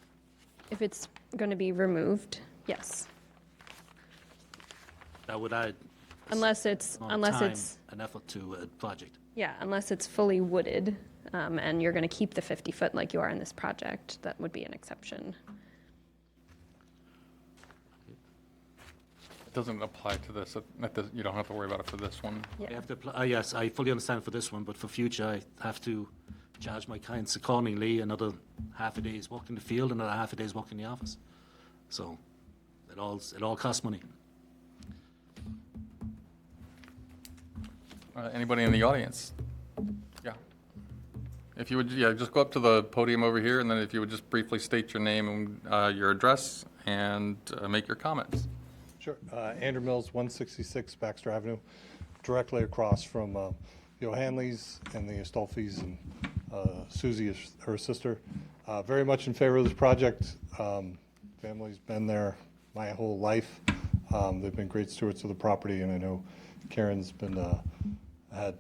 If it's going to be removed, yes. That would add Unless it's an effort to a project. Yeah, unless it's fully wooded, and you're going to keep the 50-foot like you are in this project, that would be an exception. It doesn't apply to this. You don't have to worry about it for this one. Yeah. I have to yes, I fully understand for this one, but for future, I have to charge my clients accordingly. Another half a day's work in the field, another half a day's work in the office. So it all costs money. Anybody in the audience? Yeah. If you would, just go up to the podium over here, and then if you would just briefly state your name and your address and make your comments. Sure. Andrew Mills, 166 Baxter Avenue, directly across from the O'Hanleys and the Astolfis, and Susie, her sister. Very much in favor of this project. Family's been there my whole life. They've been great stewards of the property, and I know Karen's been had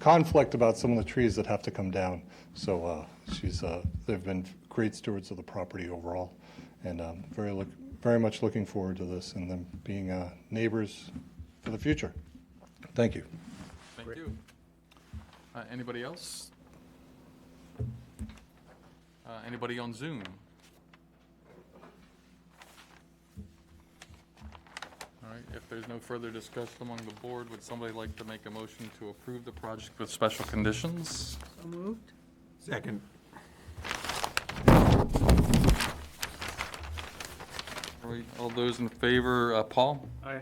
conflict about some of the trees that have to come down. So they've been great stewards of the property overall, and very much looking forward to this and them being neighbors for the future. Thank you. Thank you. Anybody else? Anybody on Zoom? All right, if there's no further discussion among the board, would somebody like to make a motion to approve the project with special conditions? So moved. Second. All right, all those in favor, Paul? Aye.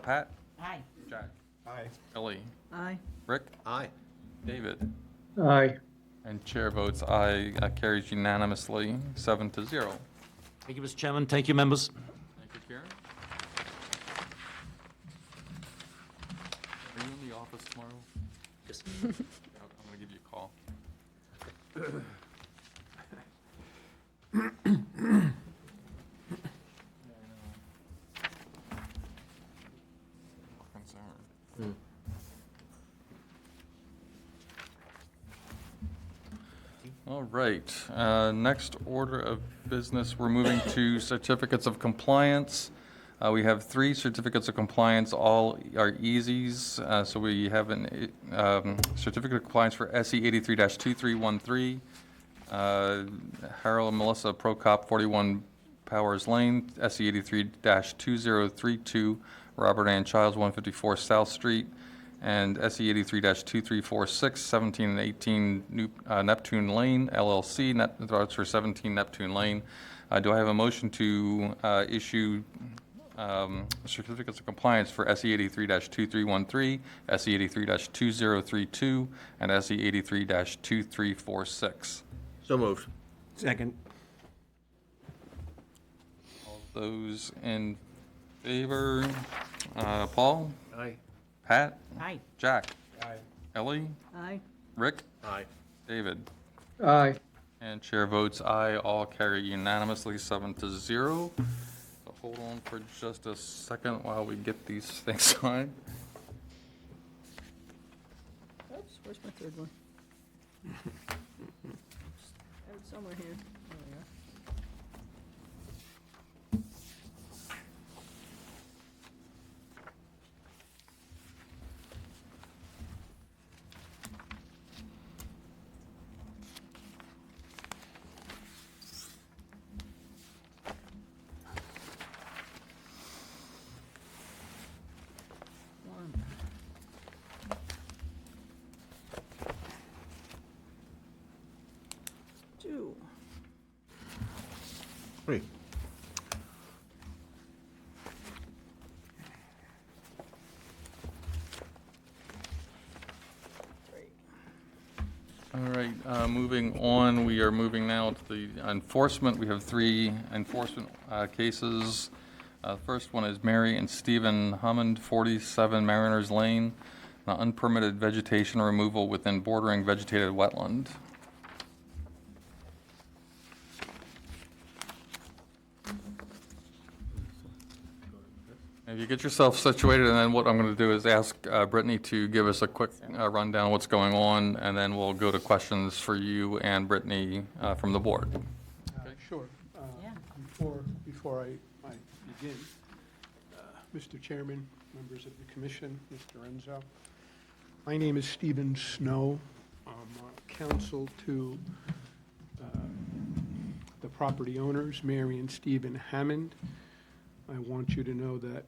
Pat? Aye. Jack? Aye. Ellie? Aye. Rick? Aye. David? Aye. And chair votes aye, carries unanimously, 7-0. Thank you, Mr. Chairman. Thank you, members. Thank you, Karen. Are you in the office tomorrow? Yes. I'm going to give you a call. Concern. All right, next order of business, we're moving to certificates of compliance. We have 3 certificates of compliance, all are easies. So we have a certificate of compliance for SE 83-2313, Harold and Melissa Prokop, 41 Powers Lane, SE 83-2032, Robert Ann Childs, 154 South Street, and SE 83-2346, 17 and 18 Neptune Lane, LLC, that's for 17 Neptune Lane. Do I have a motion to issue certificates of compliance for SE 83-2313, SE 83-2032, and SE 83-2346? So moved. Second. All those in favor? Paul? Aye. Pat? Aye. Jack? Aye. Ellie? Aye. Rick? Aye. David? Aye. And chair votes aye, all carry unanimously, 7-0. So hold on for just a second while we get these things signed. Oops, where's my third one? I have it somewhere here. There we are. One. 2. 3. All right, moving on, we are moving now to the enforcement. We have 3 enforcement cases. First one is Mary and Stephen Hammond, 47 Mariners Lane, unpermitted vegetation removal within bordering vegetated wetland. If you get yourself situated, and then what I'm going to do is ask Brittany to give us a quick rundown of what's going on, and then we'll go to questions for you and Brittany from the board. Sure. Before I begin, Mr. Chairman, members of the commission, Mr. Renzo, my name is Stephen Snow. I'm counsel to the property owners, Mary and Stephen Hammond. I want you to know that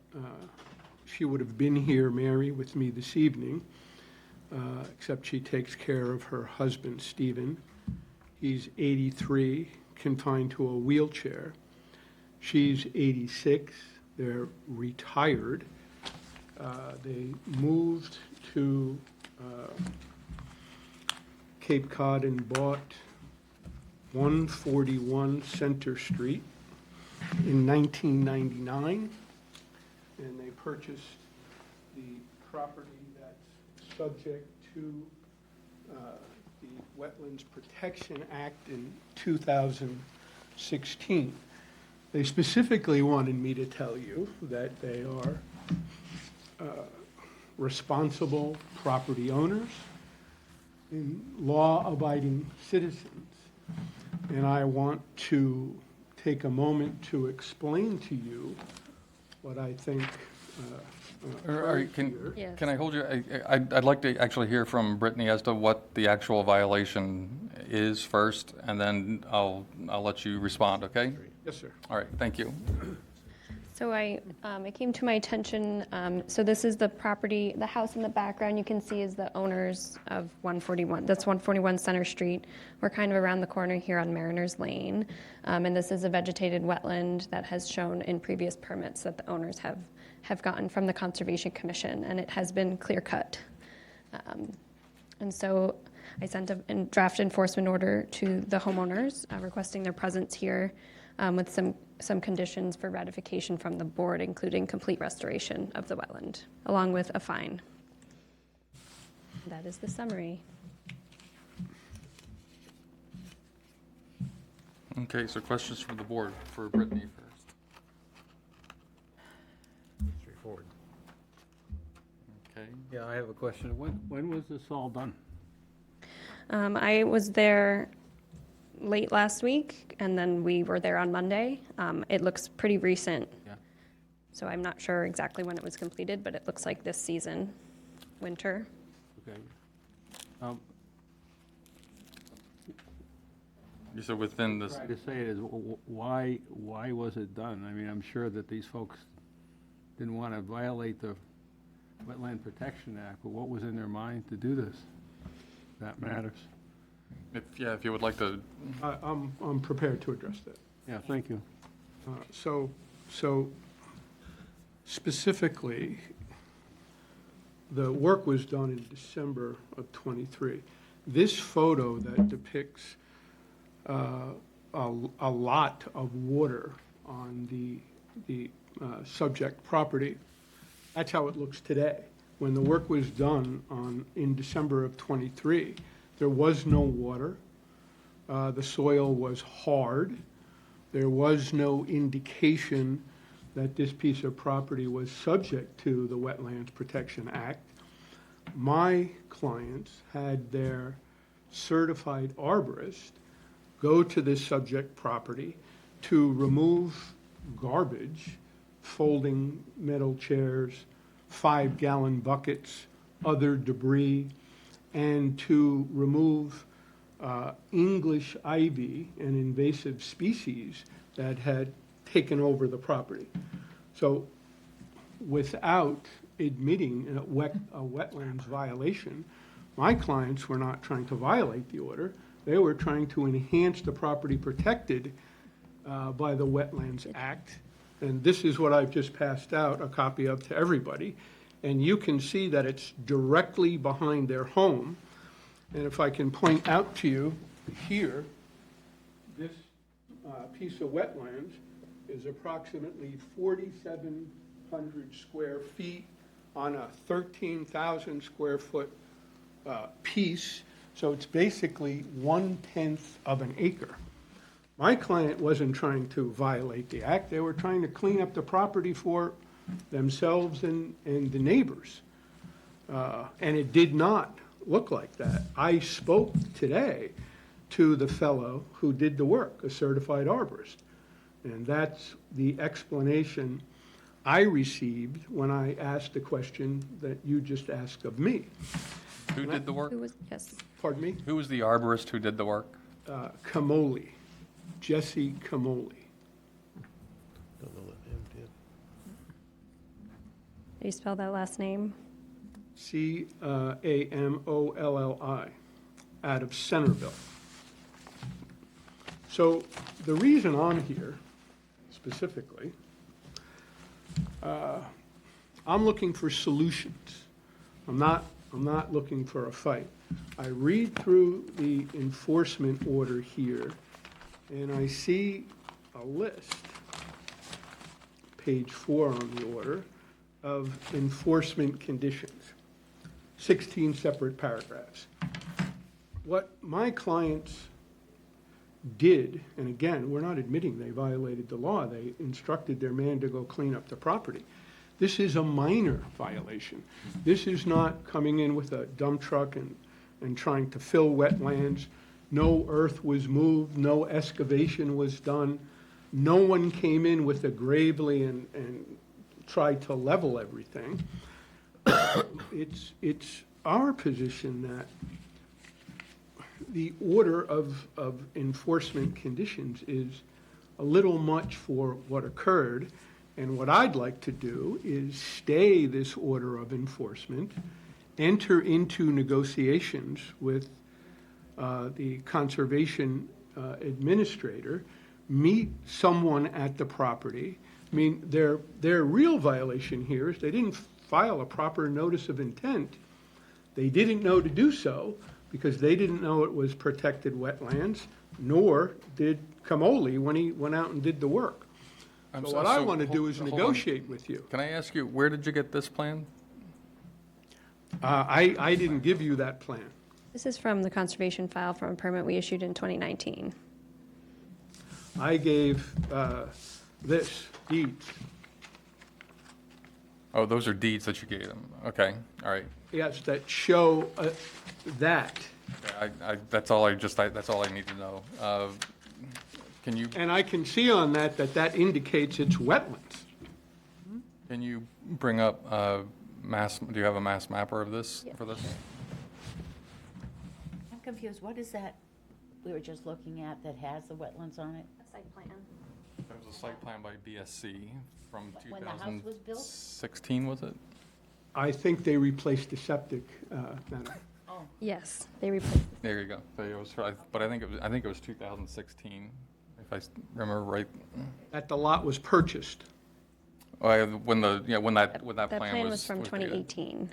she would have been here, Mary, with me this evening, except she takes care of her husband, Stephen. He's 83, confined to a wheelchair. She's 86. They're retired. They moved to Cape Cod and bought 141 Center Street in 1999, and they purchased the property that's subject to the Wetlands Protection Act in 2016. They specifically wanted me to tell you that they are responsible property owners and law-abiding citizens. And I want to take a moment to explain to you what I think Can I hold you? I'd like to actually hear from Brittany as to what the actual violation is first, and then I'll let you respond, okay? Yes, sir. All right, thank you. So it came to my attention, so this is the property, the house in the background you can see is the owners of 141. That's 141 Center Street. We're kind of around the corner here on Mariners Lane. And this is a vegetated wetland that has shown in previous permits that the owners have gotten from the Conservation Commission, and it has been clear cut. And so I sent a draft enforcement order to the homeowners requesting their presence here with some conditions for ratification from the board, including complete restoration of the wetland, along with a fine. That is the summary. Okay, so questions from the board for Brittany first. Straightforward. Okay. Yeah, I have a question. When was this all done? I was there late last week, and then we were there on Monday. It looks pretty recent. Yeah. So I'm not sure exactly when it was completed, but it looks like this season, winter. Okay. You said within this, Trying to say is, why was it done? I mean, I'm sure that these folks didn't want to violate the Wetland Protection Act, but what was in their mind to do this? That matters. if you would like to, I'm prepared to address that. Yeah, thank you. So specifically, the work was done in December of '23. This photo that depicts a lot of water on the subject property, that's how it looks today. When the work was done in December of '23, there was no water. The soil was hard. There was no indication that this piece of property was subject to the Wetlands Protection Act. My clients had their certified arborist go to this subject property to remove garbage, folding metal chairs, 5-gallon buckets, other debris, and to remove English ivy, an invasive species that had taken over the property. So without admitting a wetlands violation, my clients were not trying to violate the order. They were trying to enhance the property protected by the Wetlands Act. And this is what I've just passed out a copy of to everybody. And you can see that it's directly behind their home. And if I can point out to you here, this piece of wetlands is approximately 4,700 square feet on a 13,000 square foot piece. So it's basically 1/10 of an acre. My client wasn't trying to violate the act. They were trying to clean up the property for themselves and the neighbors. And it did not look like that. I spoke today to the fellow who did the work, a certified arborist. And that's the explanation I received when I asked the question that you just asked of me. who did the work? Yes. Pardon me? Who was the arborist who did the work? Camoli, Jesse Camoli. Do you spell that last name? Camolli, out of Centerville. So the reason I'm here specifically, I'm looking for solutions. I'm not looking for a fight. I read through the enforcement order here, and I see a list, page 4 on the order, of enforcement conditions, 16 separate paragraphs. What my clients did, and again, we're not admitting they violated the law, they instructed their man to go clean up the property. This is a minor violation. This is not coming in with a dump truck and trying to fill wetlands. No earth was moved, no excavation was done. No one came in with a gravely and tried to level everything. It's our position that the order of enforcement conditions is a little much for what occurred. And what I'd like to do is stay this order of enforcement, enter into negotiations with the conservation administrator, meet someone at the property. I mean, their real violation here is they didn't file a proper notice of intent. They didn't know to do so because they didn't know it was protected wetlands, nor did Camoli when he went out and did the work. So what I want to do is negotiate with you. Can I ask you, where did you get this plan? I didn't give you that plan. This is from the conservation file from a permit we issued in 2019. I gave this deeds. Oh, those are deeds that you gave them. Okay, all right. Yes, that show that. Yeah, that's all I need to know. Can you? And I can see on that indicates it's wetlands. Can you bring up mass, do you have a mass mapper of this, for this? I'm confused. What is that we were just looking at that has the wetlands on it? A site plan. There was a site plan by BSC from When the house was built? 2016, was it? I think they replaced the septic, Madam. Oh, Yes, they replaced. There you go. So it was, but I think it was 2016, if I remember right. That the lot was purchased. When that That plan plan was from created. 2018.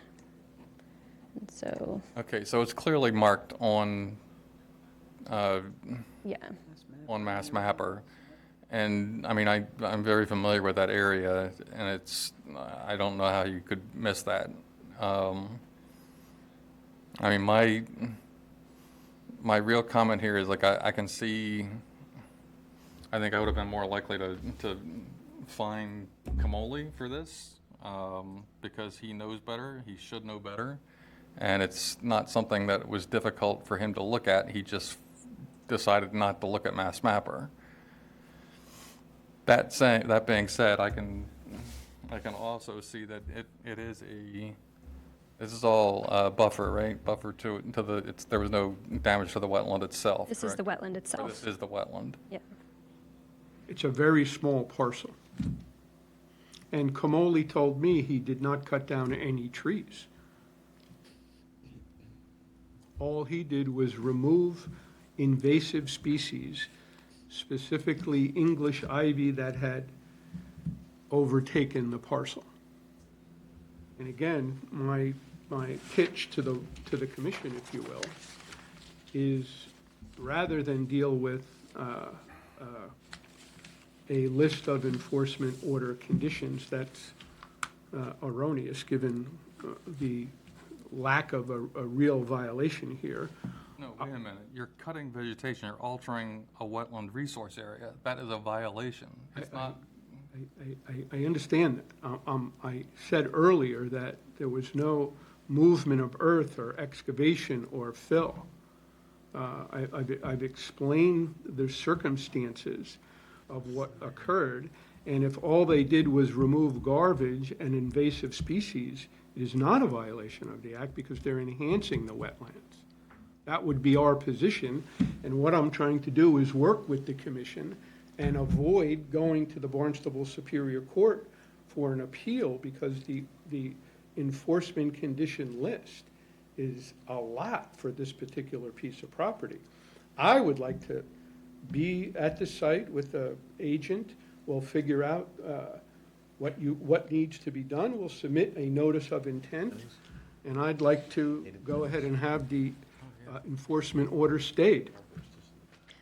And so, Okay, so it's clearly marked on, yeah. on Mass Mapper. And, I mean, I'm very familiar with that area, and it's, I don't know how you could miss that. I mean, my real comment here is, like, I can see, I think I would have been more likely to fine Kamoli for this, because he knows better, he should know better. And it's not something that was difficult for him to look at, he just decided not to look at Mass Mapper. That being said, I can also see that it is this is all buffer, right? Buffer to there was no damage to the wetland itself. This is the correct? wetland Or itself. this is the wetland. Yeah. It's a very small parcel. And Kamoli told me he did not cut down any trees. All he did was remove invasive species, specifically English ivy that had overtaken the parcel. And again, my pitch to the commission, if you will, is rather than deal with a list of enforcement order conditions that's erroneous, given the lack of a real violation here. No, wait a minute. You're cutting vegetation, you're altering a wetland resource area. That is a violation. It's not. I understand that. I said earlier that there was no movement of earth or excavation or fill. I've explained the circumstances of what occurred, and if all they did was remove garbage and invasive species, it is not a violation of the act because they're enhancing the wetlands. That would be our position, and what I'm trying to do is work with the commission and avoid going to the Barnstable Superior Court for an appeal because the enforcement condition list is a lot for this particular piece of property. I would like to be at the site with the agent. We'll figure out what needs to be done. We'll submit a notice of intent, and I'd like to go ahead and have the enforcement order stayed.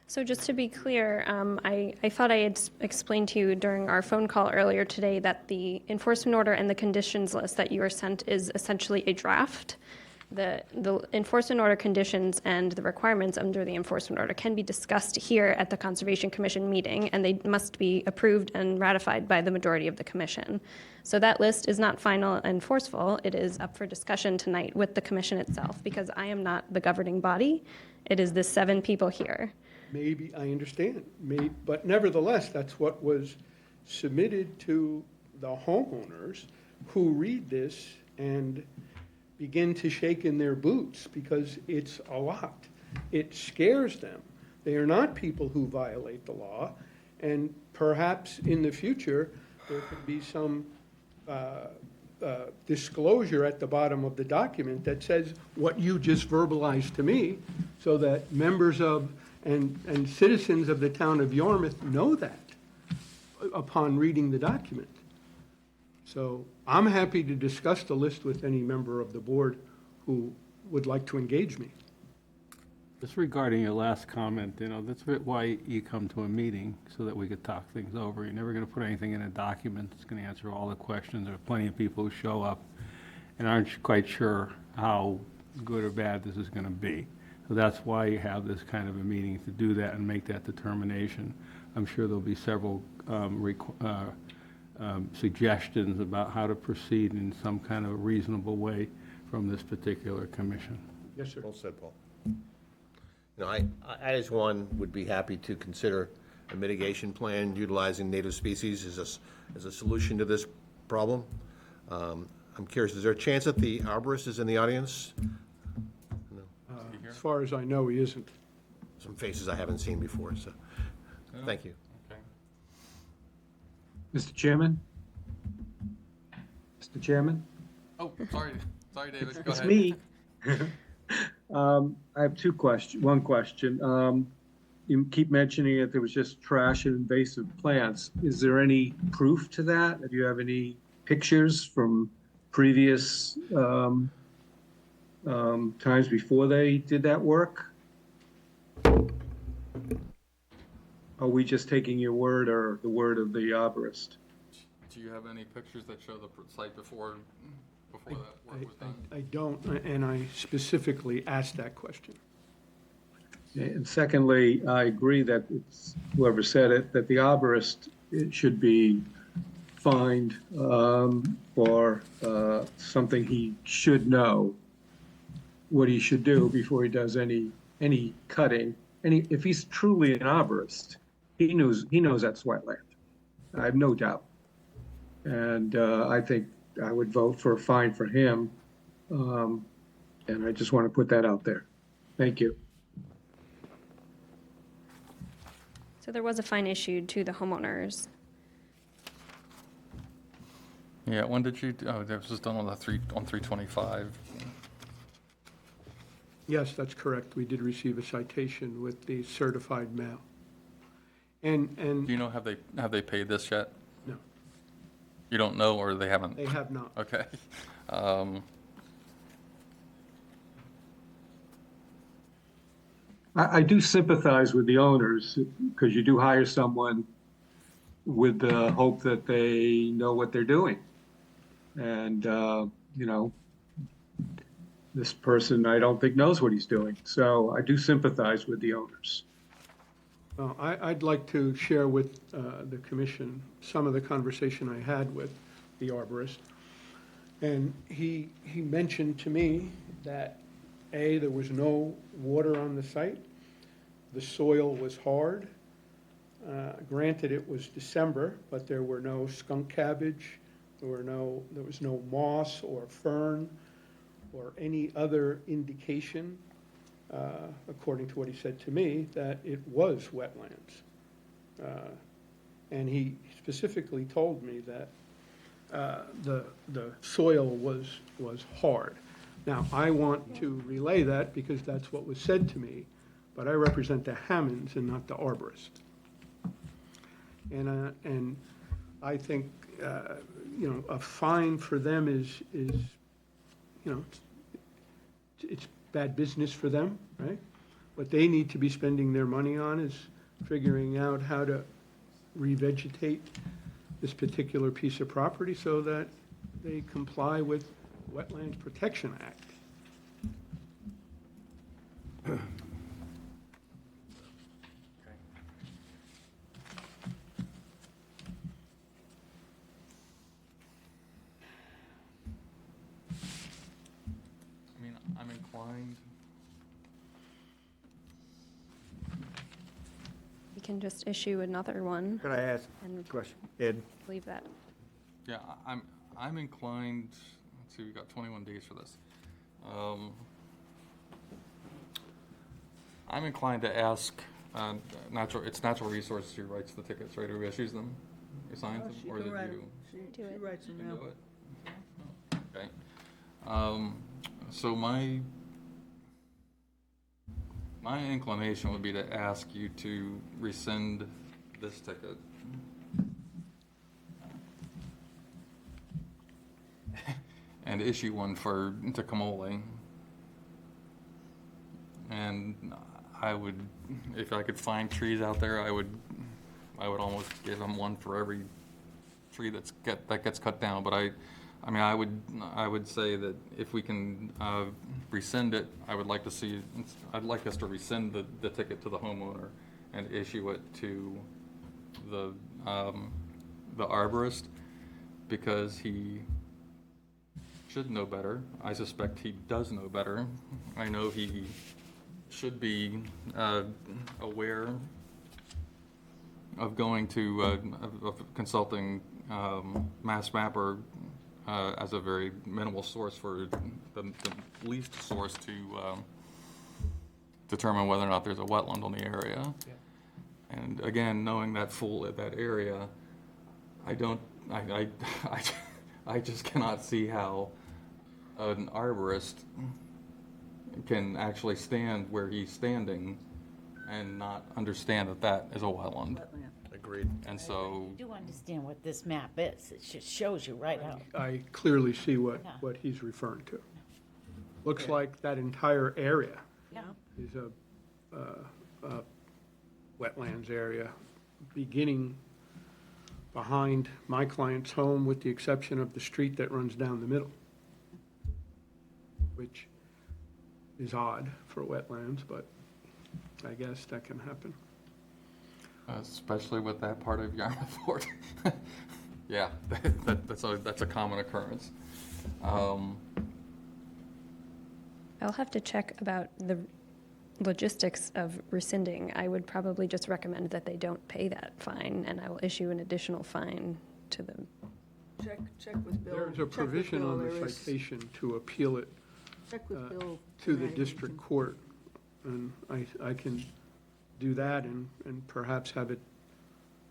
So just to be clear, I thought I had explained to you during our phone call earlier today that the enforcement order and the conditions list that you were sent is essentially a draft. The enforcement order conditions and the requirements under the enforcement order can be discussed here at the Conservation Commission meeting, and they must be approved and ratified by the majority of the commission. So that list is not final and forceful. It is up for discussion tonight with the commission itself, because I am not the governing body. It is the 7 people here. Maybe, I understand, but nevertheless, that's what was submitted to the homeowners who read this and begin to shake in their boots because it's a lot. It scares them. They are not people who violate the law, and perhaps in the future, there could be some disclosure at the bottom of the document that says what you just verbalized to me, so that members of and citizens of the town of Yarmouth know that upon reading the document. So I'm happy to discuss the list with any member of the board who would like to engage me. Just regarding your last comment, that's why you come to a meeting, so that we could talk things over. You're never going to put anything in a document that's going to answer all the questions. There are plenty of people who show up and aren't quite sure how good or bad this is going to be. So that's why you have this kind of a meeting, to do that and make that determination. I'm sure there'll be several suggestions about how to proceed in some kind of reasonable way from this particular commission. Yes, sir. Well said, Paul. I, as one, would be happy to consider a mitigation plan utilizing native species as a solution to this problem. I'm curious, is there a chance that the arborist is in the audience? As far as I know, he isn't. Some faces I haven't seen before, so, thank you. Okay. Mr. Chairman? Mr. Chairman? Oh, sorry, David, go It's ahead. me. I have one question. You keep mentioning that there was just trash and invasive plants. Is there any proof to that? Do you have any pictures from previous times before they did that work? Are we just taking your word or the word of the arborist? Do you have any pictures that show the site before that work was done? I don't, and I specifically asked that question. And secondly, I agree that it's, whoever said it, that the arborist should be fined for something he should know what he should do before he does any cutting. If he's truly an arborist, he knows that's wetland. I have no doubt. And I think I would vote for a fine for him. And I just want to put that out there. Thank you. So there was a fine issued to the homeowners. Yeah, when did you, this was done on 325. Yes, that's correct. We did receive a citation with the certified mail. And Do you know, have they paid this yet? no, You don't know, or they haven't? they have not. Okay. I do sympathize with the owners because you do hire someone with the hope that they know what they're doing. And, this person, I don't think knows what he's doing. So I do sympathize with the owners. Well, I'd like to share with the commission some of the conversation I had with the arborist. And he mentioned to me that, A, there was no water on the site. The soil was hard. Granted, it was December, but there were no skunk cabbage. There was no moss or fern or any other indication, according to what he said to me, that it was wetlands. And he specifically told me that the soil was hard. Now, I want to relay that because that's what was said to me, but I represent the Hammonds and not the arborist. And I think, a fine for them is it's bad business for them, right? What they need to be spending their money on is figuring out how to revegetate this particular piece of property so that they comply with Wetlands Protection Act. I mean, I'm inclined. We can just issue another one. Could I ask and a question? Ed? Leave that. Yeah, I'm inclined, let's see, we've got 21 days for this. I'm inclined to ask, it's Natural Resources who writes the tickets, right, who issues them, assigns them, or is it you? She writes them You now. do it? Okay. So my inclination would be to ask you to rescind this ticket. And issue one for Tecumseh. And I would, if I could find trees out there, I would almost give them one for every tree that gets cut down. But I would say that if we can rescind it, I'd like us to rescind the ticket to the homeowner and issue it to the arborist, because he should know better. I suspect he does know better. I know he should be aware of going to, of consulting Mass Mapper as a very minimal source for the least source to determine whether or not there's a wetland on the area. And again, knowing that area, I just cannot see how an arborist can actually stand where he's standing and not understand that that is a wetland. Agreed. And so, You do understand what this map is. It just shows you right out. I clearly see what he's referring to. Looks like that entire area is a wetlands area, beginning behind my client's home, with the exception of the street that runs down the middle, which is odd for wetlands, but I guess that can happen. especially with that part of Yarmouth Port. Yeah, that's a common occurrence. I'll have to check about the logistics of rescinding. I would probably just recommend that they don't pay that fine, and I will issue an additional fine to them. Check with Bill. There's a Check with provision Bill. on the There is- citation to appeal it Check with Bill. to the tonight. district court, and I can do that and perhaps have it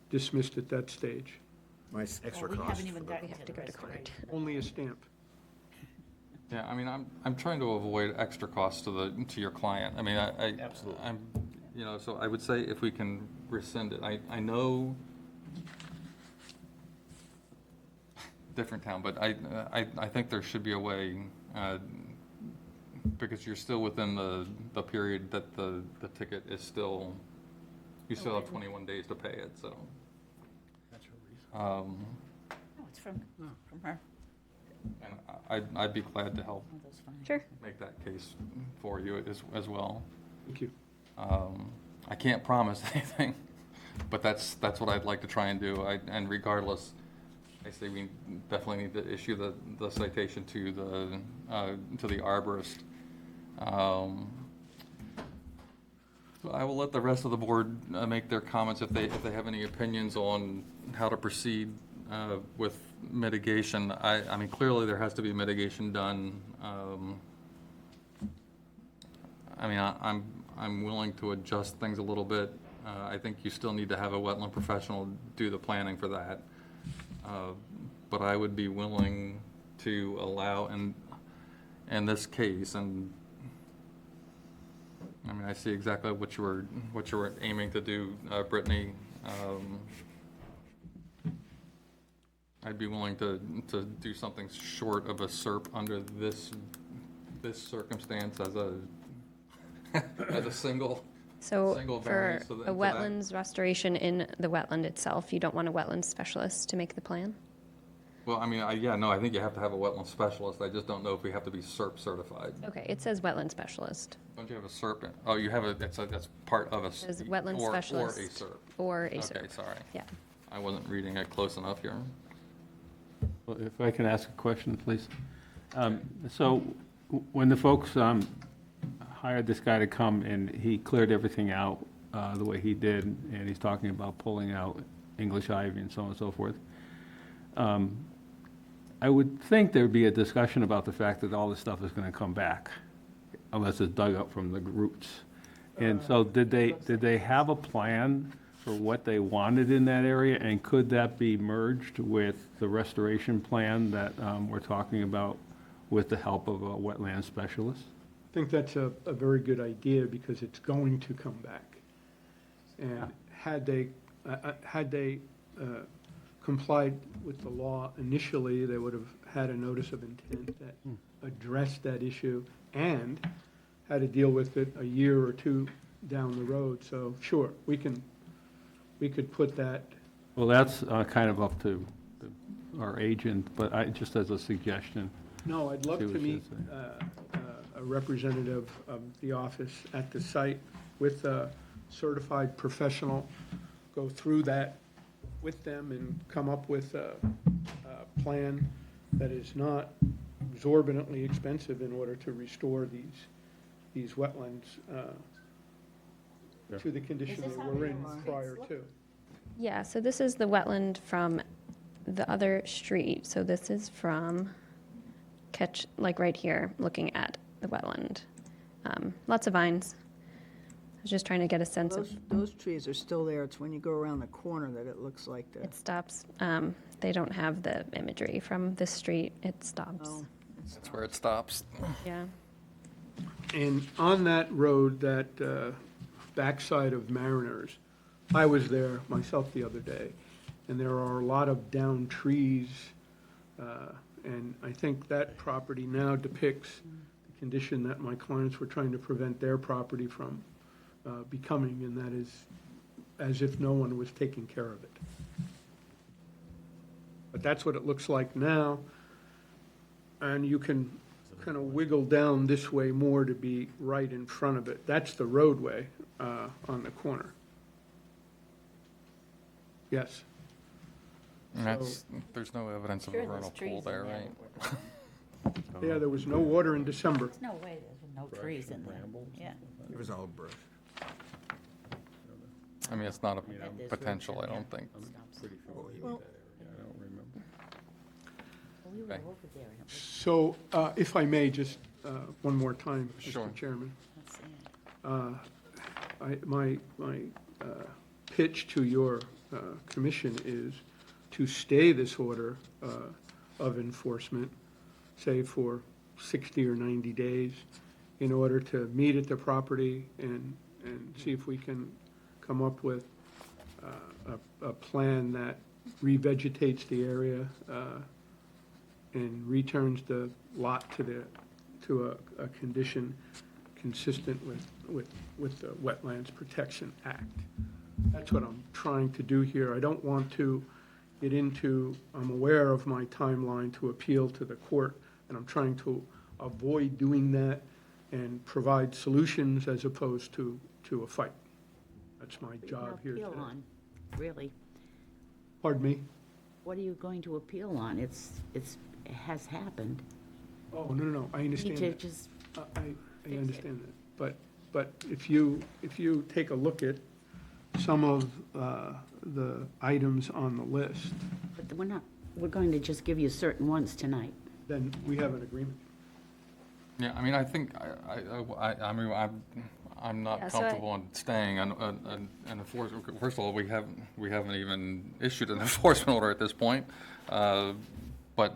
dismissed at that stage. Nice extra We cost. haven't even gotten We have to go to court. Only a stamp. Yeah, I mean, I'm trying to avoid extra costs to your client. I mean, Absolutely. I'm, so I would say if we can rescind it, I know, different town, but I think there should be a way, because you're still within the period that the ticket is still, you still have 21 days to pay it, so. No, it's from her. And I'd be glad to help Oh, that's fine. Sure. make that case for you as well. Thank you. I can't promise anything, but that's what I'd like to try and do. And regardless, I say we definitely need to issue the citation to the arborist. So I will let the rest of the board make their comments if they have any opinions on how to proceed with mitigation. I mean, clearly there has to be mitigation done. I mean, I'm willing to adjust things a little bit. I think you still need to have a wetland professional do the planning for that. But I would be willing to allow in this case, and I mean, I see exactly what you were aiming to do, Brittany. I'd be willing to do something short of a SERP under this circumstance as a single So single for variance to a that. wetlands restoration in the wetland itself, you don't want a wetland specialist to make the plan? Well, I mean, I think you have to have a wetland specialist. I just don't know if we have to be SERP certified. Okay, it says wetland specialist. Don't you have a SERP? Oh, you have that's part of a. It says wetland specialist. Or a SERP. Or a Okay, SERP. sorry. Yeah. I wasn't reading it close enough here. Well, if I can ask a question, please. So when the folks hired this guy to come and he cleared everything out the way he did, and he's talking about pulling out English ivy and so on and so forth, I would think there'd be a discussion about the fact that all this stuff is going to come back unless it's dug up from the roots. And so did they have a plan for what they wanted in that area? And could that be merged with the restoration plan that we're talking about with the help of a wetland specialist? I think that's a very good idea because it's going to come back. And had they complied with the law initially, they would have had a notice of intent that addressed that issue and had to deal with it a year or two down the road. So sure, we could put that. Well, that's kind of up to our agent, but just as a suggestion. No, I'd love See to what she meet has a representative of the office at the site with a certified professional, go through that with them and come up with a plan that is not exorbitantly expensive in order to restore these wetlands to the condition Is this they how were the in streets prior look? to. Yeah, so this is the wetland from the other street, so this is from like right here, looking at the wetland. Lots of vines. I was just trying to get a sense of. Those trees are still there. It's when you go around the corner that it looks like that. It stops. They don't have the imagery from this street. It stops. Oh, That's where it stops. Yeah. And on that road, that backside of Mariners, I was there myself the other day, and there are a lot of downed trees, and I think that property now depicts the condition that my clients were trying to prevent their property from becoming, and that is as if no one was taking care of it. But that's what it looks like now, and you can kind of wiggle down this way more to be right in front of it. That's the roadway on the corner. Yes. And there's no evidence of a vernal pool there, right? Yeah, there was no water in December. There's no way, there's no trees in there. Yeah. It was all brush. I mean, it's not a there's potential, roads I in don't there. think. Pretty familiar Well- with that area. I don't remember. We were Okay. over there. And it was, So if I may, just one more time, Sure. Mr. Chairman. let's see. My pitch to your commission is to stay this order of enforcement, say for 60 or 90 days, in order to meet at the property and see if we can come up with a plan that revegetates the area and returns the lot to a condition consistent with the Wetlands Protection Act. That's what I'm trying to do here. I don't want to get into, I'm aware of my timeline to appeal to the court, and I'm trying to avoid doing that and provide solutions as opposed to a fight. That's my job here Appeal today. on, really. Pardon me? What are you going to appeal on? It has happened. Oh, no, I You understand need to that. just, I understand that. But if you take a look at some of the items on the list, but we're going to just give you certain ones tonight. then we have an agreement. Yeah, I mean, I think, I'm not Yeah, so comfortable in staying and enforcement. First of all, we haven't even issued an enforcement order at this point. But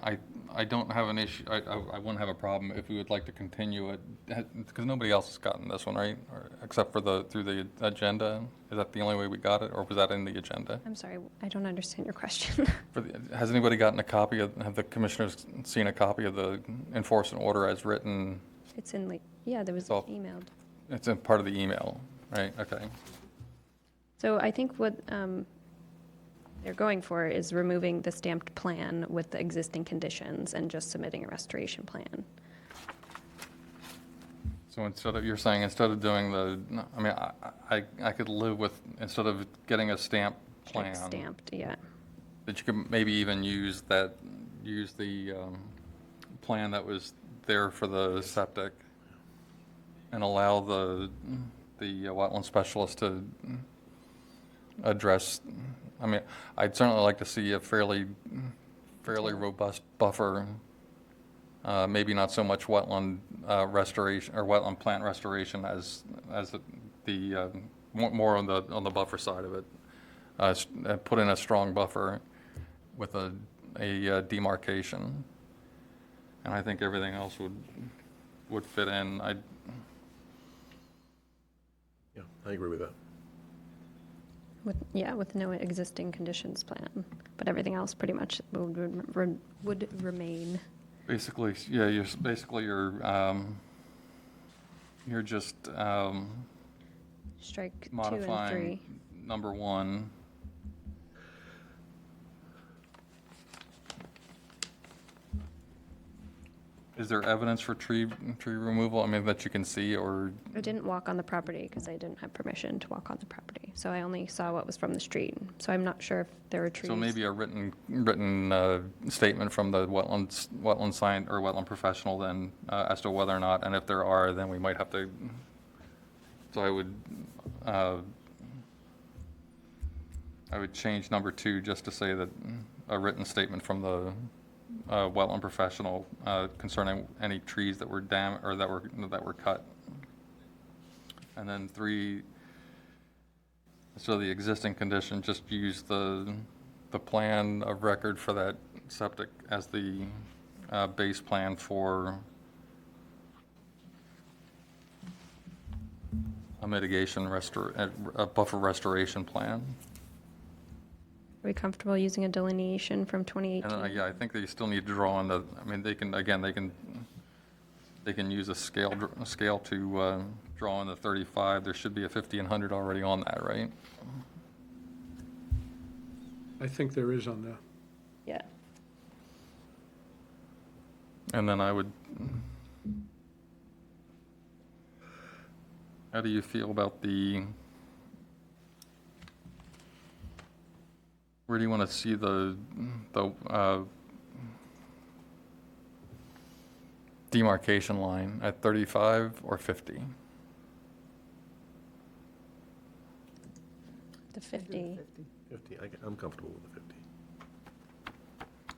I don't have an issue, I wouldn't have a problem if we would like to continue it, because nobody else has gotten this one, right? Except for through the agenda? Is that the only way we got it, or was that in the agenda? I'm sorry, I don't understand your question. Has anybody gotten a copy have the commissioners seen a copy of the enforcement order as written? It's in, yeah, there was It's all- emailed. It's in part of the email, right? Okay. So I think what they're going for is removing the stamped plan with the existing conditions and just submitting a restoration plan. So you're saying instead of doing I mean, I could live with, instead of getting a stamp plan. Stamped, yeah. That you could maybe even use the plan that was there for the septic and allow the wetland specialist to address, I mean, I'd certainly like to see a fairly robust buffer, maybe not so much wetland restoration or wetland plant restoration as the more on the buffer side of it. Put in a strong buffer with a demarcation, and I think everything else would fit in. Yeah, I agree with that. With no existing conditions plan, but everything else pretty much would remain. Basically, yeah, you're just Strike 2 and modifying 3. number 1. Is there evidence for tree removal? I mean, that you can see, or? I didn't walk on the property because I didn't have permission to walk on the property. So I only saw what was from the street. So I'm not sure if there were trees. So maybe a written statement from the wetland science or wetland professional then as to whether or not, and if there are, then we might have to. So I would change number 2 just to say that a written statement from the wetland professional concerning any trees that were or that were cut. And then 3, so the existing condition, just use the plan of record for that septic as the base plan for a mitigation a buffer restoration plan. Are we comfortable using a delineation from 2018? And yeah, I think they still need to draw on the, I mean, they can use a scale to draw on the 35. There should be a 50 and 100 already on that, right? I think there is on there. Yeah. And then I would, how do you feel about where do you want to see the demarcation line, at 35 or 50? The 50. 50, I'm comfortable with the 50.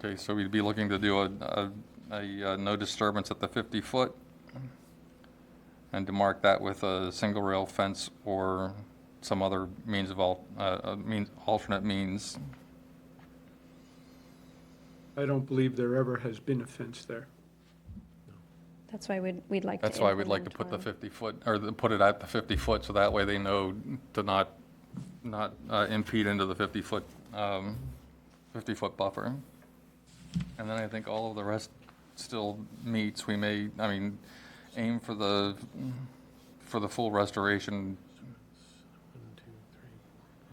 Okay, so we'd be looking to do a no disturbance at the 50-foot, and to mark that with a single rail fence or some other means of alternate means. I don't believe there ever has been a fence there. That's why we'd like to. That's why we'd like to put the 50-foot, or put it at the 50-foot, so that way they know to not impede into the 50-foot 50-foot buffer. And then I think all of the rest still meets. We may, I mean, aim for the full restoration. 1, 2,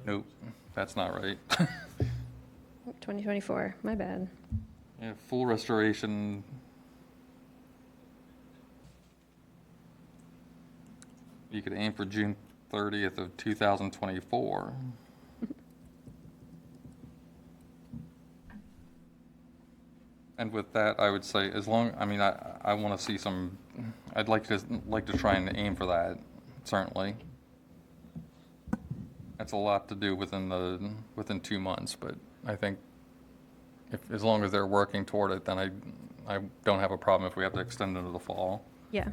3, 4. Nope, that's not right. 2024, my bad. Yeah, full restoration. You could aim for June 30th of 2024. And with that, I would say, I want to see some, I'd like to try and aim for that, certainly. That's a lot to do within 2 months, but I think as long as they're working toward it, then I don't have a problem if we have to extend into the fall. Yeah.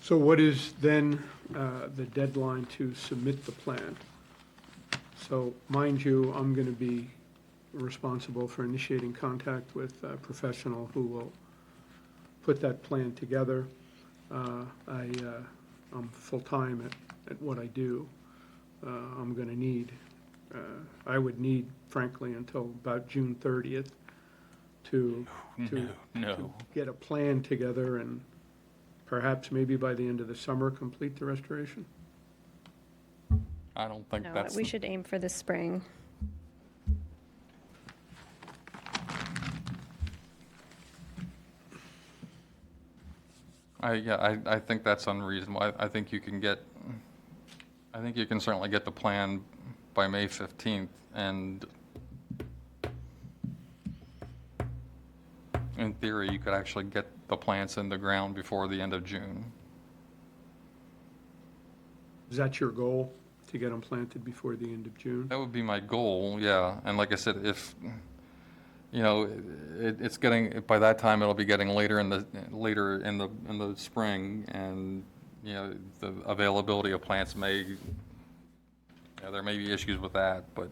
So what is then the deadline to submit the plan? So mind you, I'm going to be responsible for initiating contact with a professional who will put that plan together. I'm full-time at what I do. I'm going to need, I would need, frankly, until about June 30th to get a plan together and perhaps maybe by the end of the summer complete the restoration. I don't think No, that's. we should aim for this spring. I think that's unreasonable. I think you can certainly get the plan by May 15th, and in theory, you could actually get the plants in the ground before the end of June. Is that your goal, to get them planted before the end of June? That would be my goal, yeah. And like I said, if, it's getting, by that time, it'll be getting later in the spring, and, the availability of plants there may be issues with that, but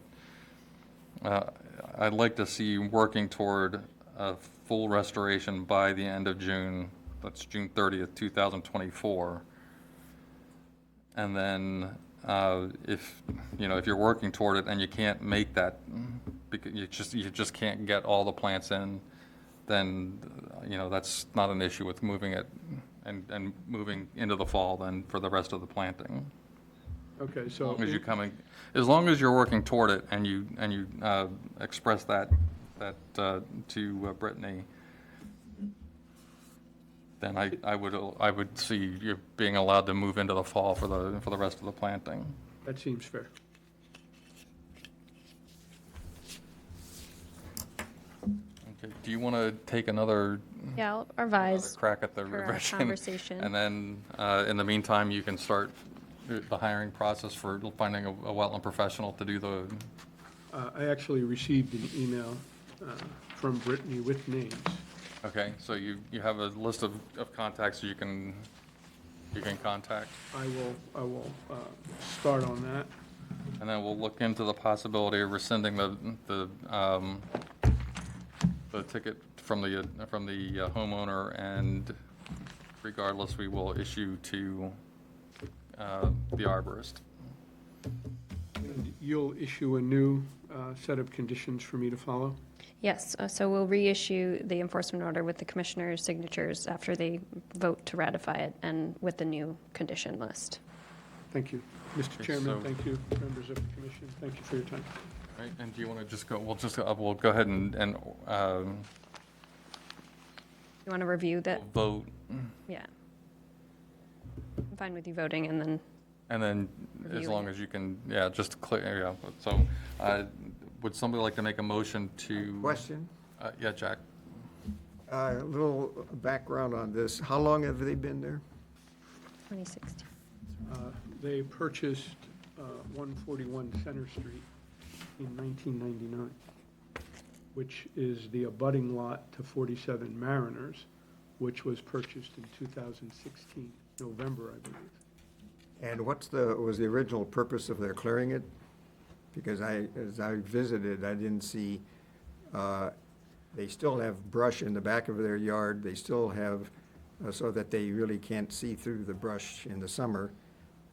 I'd like to see working toward a full restoration by the end of June. That's June 30th, 2024. And then if you're working toward it and you can't make that, because you just can't get all the plants in, then that's not an issue with moving it and moving into the fall then for the rest of the planting. Okay, so. As long as you're working toward it and you express that to Brittany, then I would see you being allowed to move into the fall for the rest of the planting. That seems fair. Okay. Do you want to take another? Yeah, I'll revise. Crack at the for our revision, conversation. and then in the meantime, you can start the hiring process for finding a wetland professional to do the. I actually received an email from Brittany with names. Okay, so you have a list of contacts you can contact, I will start on that. and then we'll look into the possibility of rescinding the ticket from the homeowner, and regardless, we will issue to the arborist. And you'll issue a new set of conditions for me to follow? Yes, so we'll reissue the enforcement order with the commissioner's signatures after they vote to ratify it and with the new condition list. Thank you. Mr. Okay, Chairman, so- thank you. Members of the commission, thank you for your time. Right, and do you want to just go, we'll go ahead and You want to review that? vote, Yeah. I'm fine with you voting and then, and then as Reviewing long it. as you can, yeah, just clear, yeah. So, would somebody like to make a motion to? Question? Yeah, Jack. A little background on this. How long have they been there? 2016. They purchased 141 Center Street in 1999, which is the abutting lot to 47 Mariners, which was purchased in 2016, November, I believe. And was the original purpose of their clearing it? Because as I visited, I didn't see, they still have brush in the back of their yard. They still have, so that they really can't see through the brush in the summer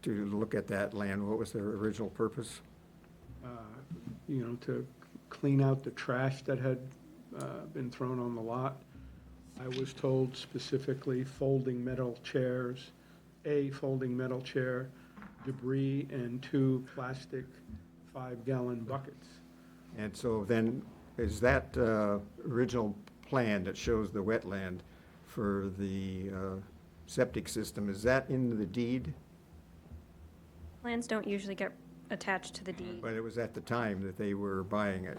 to look at that land. What was their original purpose? To clean out the trash that had been thrown on the lot. I was told specifically folding metal chairs, a folding metal chair, debris, and 2 plastic 5-gallon buckets. And so then, is that original plan that shows the wetland for the septic system, is that in the deed? Plans don't usually get attached to the deed. But it was at the time that they were buying it.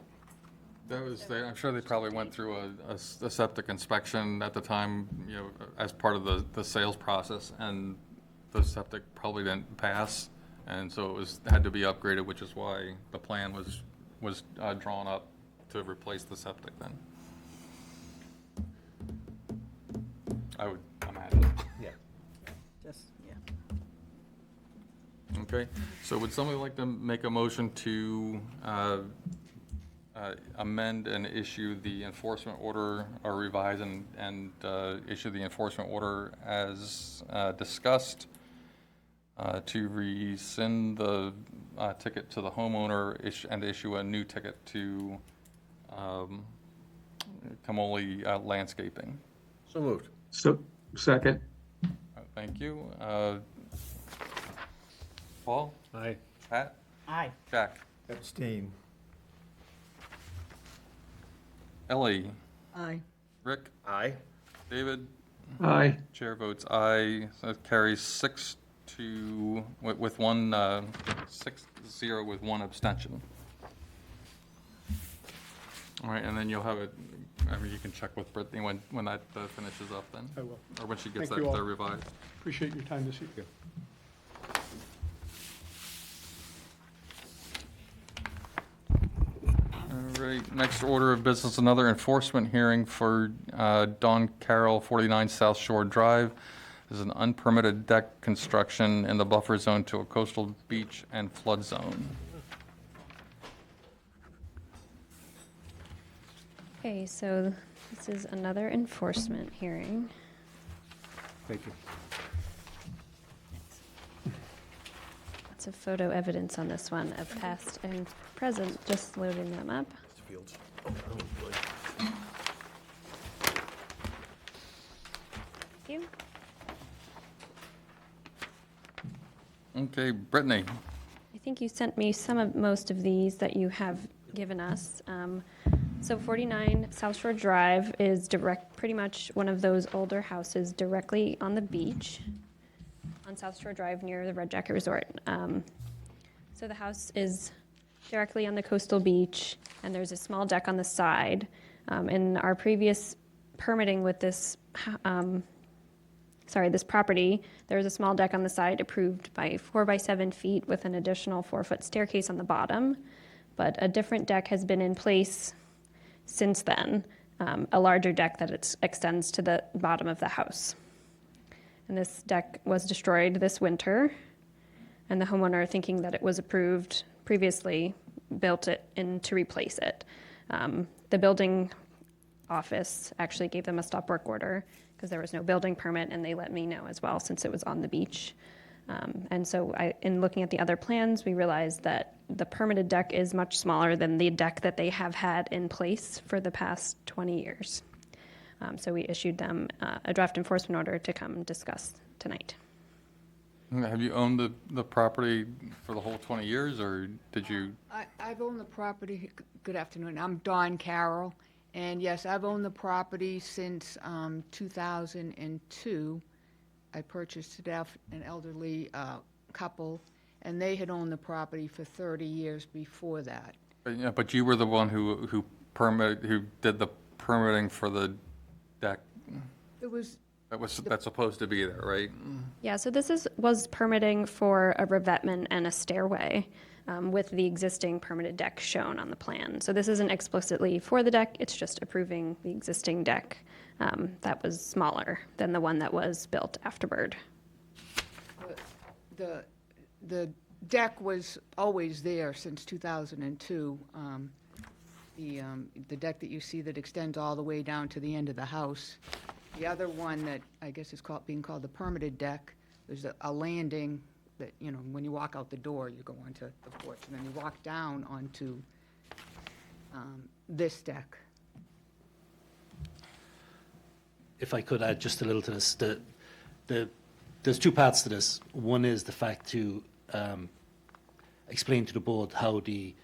I'm sure they probably went through a septic inspection at the time, as part of the sales process, and the septic probably didn't pass, and so it had to be upgraded, which is why the plan was drawn up to replace the septic then. I would imagine. Yeah. Just, yeah. Okay, so would somebody like to make a motion to amend and issue the enforcement order, or revise and issue the enforcement order as discussed, to rescind the ticket to the homeowner and issue a new ticket to Camoli Landscaping? So moved. So, second. Thank you. Paul? Aye. Pat? Aye. Jack? Abstain. Ellie? Aye. Rick? Aye. David? Aye. Chair votes aye. So that carries 6-0 with one abstention. All right, and then you'll have it, you can check with Brittany when that finishes up then. I will. Or when she gets Thank you all. that revised. Appreciate your time this evening. All right, next order of business, another enforcement hearing for Don Carroll, 49 South Shore Drive. This is an unpermitted deck construction in the buffer zone to a coastal beach and flood zone. Okay, so this is another enforcement hearing. Thank you. Lots of photo evidence on this one of past and present, just loading them up. Fields. Thank you. Okay, Brittany. I think you sent me most of these that you have given us. So 49 South Shore Drive is pretty much one of those older houses directly on the beach on South Shore Drive near the Red Jacket Resort. So the house is directly on the coastal beach, and there's a small deck on the side. In our previous permitting with this, this property, there was a small deck on the side approved by 4 by 7 feet with an additional 4-foot staircase on the bottom. But a different deck has been in place since then, a larger deck that extends to the bottom of the house. And this deck was destroyed this winter, and the homeowner, thinking that it was approved previously, built it in to replace it. The building office actually gave them a stop work order because there was no building permit, and they let me know as well since it was on the beach. And so in looking at the other plans, we realized that the permitted deck is much smaller than the deck that they have had in place for the past 20 years. So we issued them a draft enforcement order to come discuss tonight. Have you owned the property for the whole 20 years, or did you? I've owned the property, good afternoon, I'm Dawn Carroll, and yes, I've owned the property since 2002. I purchased it off an elderly couple, and they had owned the property for 30 years before that. Yeah, but you were the one who did the permitting for the deck. It was. That's supposed to be there, right? Yeah, so this was permitting for a revetment and a stairway with the existing permitted deck shown on the plan. So this isn't explicitly for the deck, it's just approving the existing deck that was smaller than the one that was built afterward. The deck was always there since 2002. The deck that you see that extends all the way down to the end of the house. The other one that I guess is being called the permitted deck, there's a landing that, you know, when you walk out the door, you go onto the porch, and then you walk down onto this deck. If I could add just a little to this, there's two parts to this. One is the fact to explain to the board how the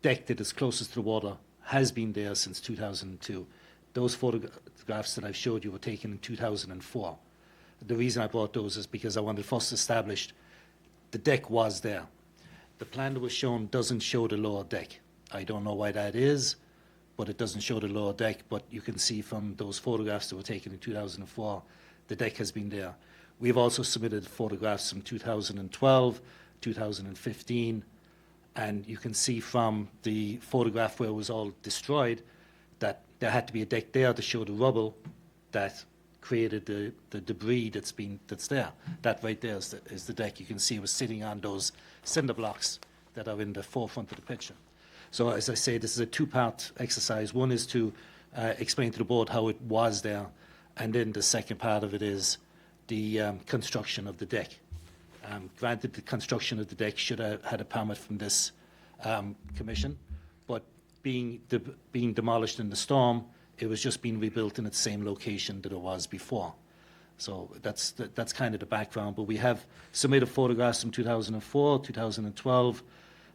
deck that is closest to the water has been there since 2002. Those photographs that I've showed you were taken in 2004. The reason I brought those is because I wanted first established the deck was there. The plan that was shown doesn't show the lower deck. I don't know why that is, but it doesn't show the lower deck. But you can see from those photographs that were taken in 2004, the deck has been there. We've also submitted photographs from 2012, 2015, and you can see from the photograph where it was all destroyed that there had to be a deck there to show the rubble that created the debris that's there. That right there is the deck. You can see it was sitting on those cinder blocks that are in the forefront of the picture. So as I say, this is a two-part exercise. One is to explain to the board how it was there, and then the second part of it is the construction of the deck. Granted, the construction of the deck should have had a permit from this commission, but being demolished in the storm, it was just being rebuilt in its same location that it was before. So that's kind of the background. But we have submitted photographs from 2004, 2012,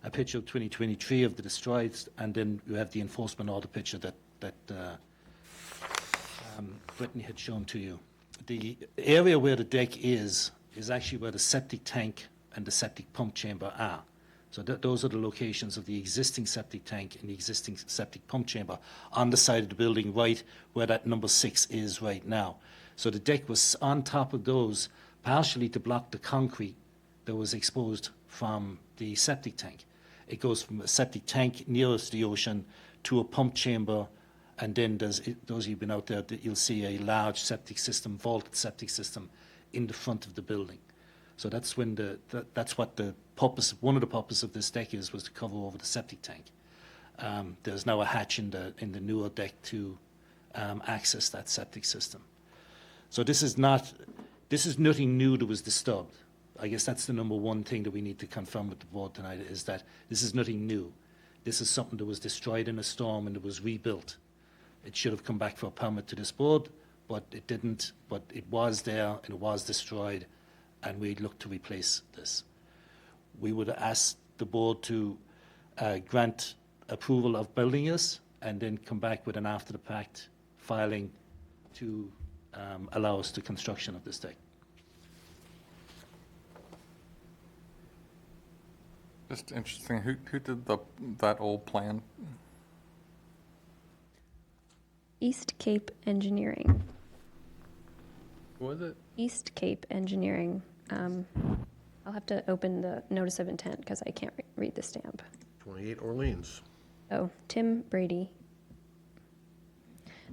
a picture of 2023 of the destroyed, and then you have the enforcement order picture that Brittany had shown to you. The area where the deck is actually where the septic tank and the septic pump chamber are. So those are the locations of the existing septic tank and the existing septic pump chamber on the side of the building, right where that number 6 is right now. So the deck was on top of those, partially to block the concrete that was exposed from the septic tank. It goes from a septic tank nearest the ocean to a pump chamber, and then those of you who've been out there, you'll see a large septic system, vaulted septic system, in the front of the building. So that's when that's what the purpose, one of the purposes of this deck was to cover over the septic tank. There's now a hatch in the newer deck to access that septic system. So this is nothing new that was disturbed. I guess that's the number one thing that we need to confirm with the board tonight, is that this is nothing new. This is something that was destroyed in a storm and it was rebuilt. It should have come back for a permit to this board, but it didn't. But it was there and it was destroyed, and we look to replace this. We would ask the board to grant approval of building this and then come back with an after-the-fact filing to allow us the construction of this deck. Just interesting. Who did that old plan? East Cape Engineering. What was it? East Cape Engineering. I'll have to open the notice of intent because I can't read the stamp. 28 Orleans. Oh, Tim Brady,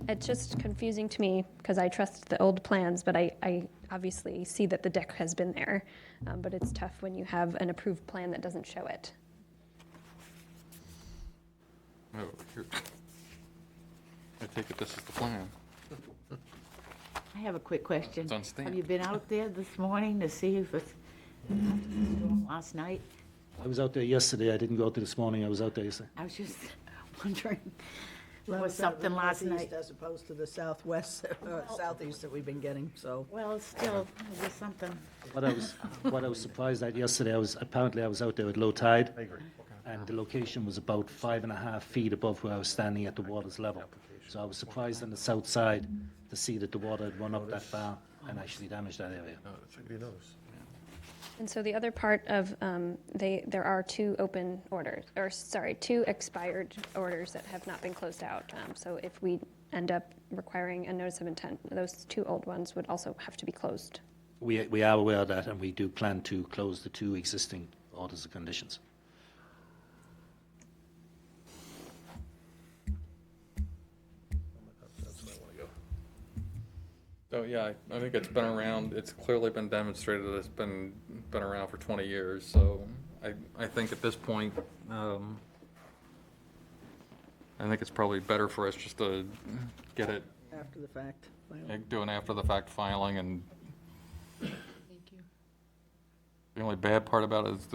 It's just confusing to me because I trust the old plans, but I obviously see that the deck has been there. But it's tough when you have an approved plan that doesn't show it. Oh, here. I take it this is the plan. I have a quick question. It's on stamp. Have you been out there this morning to see if it's last night? I was out there yesterday. I didn't go out there this morning. I was out there yesterday. I was just wondering, Well, was it's out of the something last northeast night? As opposed to the southwest, southeast that we've been getting, so. Well, still, it was something. What I was surprised at yesterday, I was out there at low tide. And the location was about 5.5 feet above where I was standing at the water's level. So I was surprised on the south side to see that the water had run up that far and actually damaged that area. And so the other part of, there are two open orders, or sorry, two expired orders that have not been closed out. So if we end up requiring a notice of intent, those two old ones would also have to be closed. We are aware of that, and we do plan to close the two existing orders of conditions. So, yeah, I think it's been around, it's clearly been demonstrated that it's been around for 20 years, so I think at this point, I think it's probably better for us just to get it, After the fact. filing. do an after-the-fact filing, and Thank you. the only bad part about it is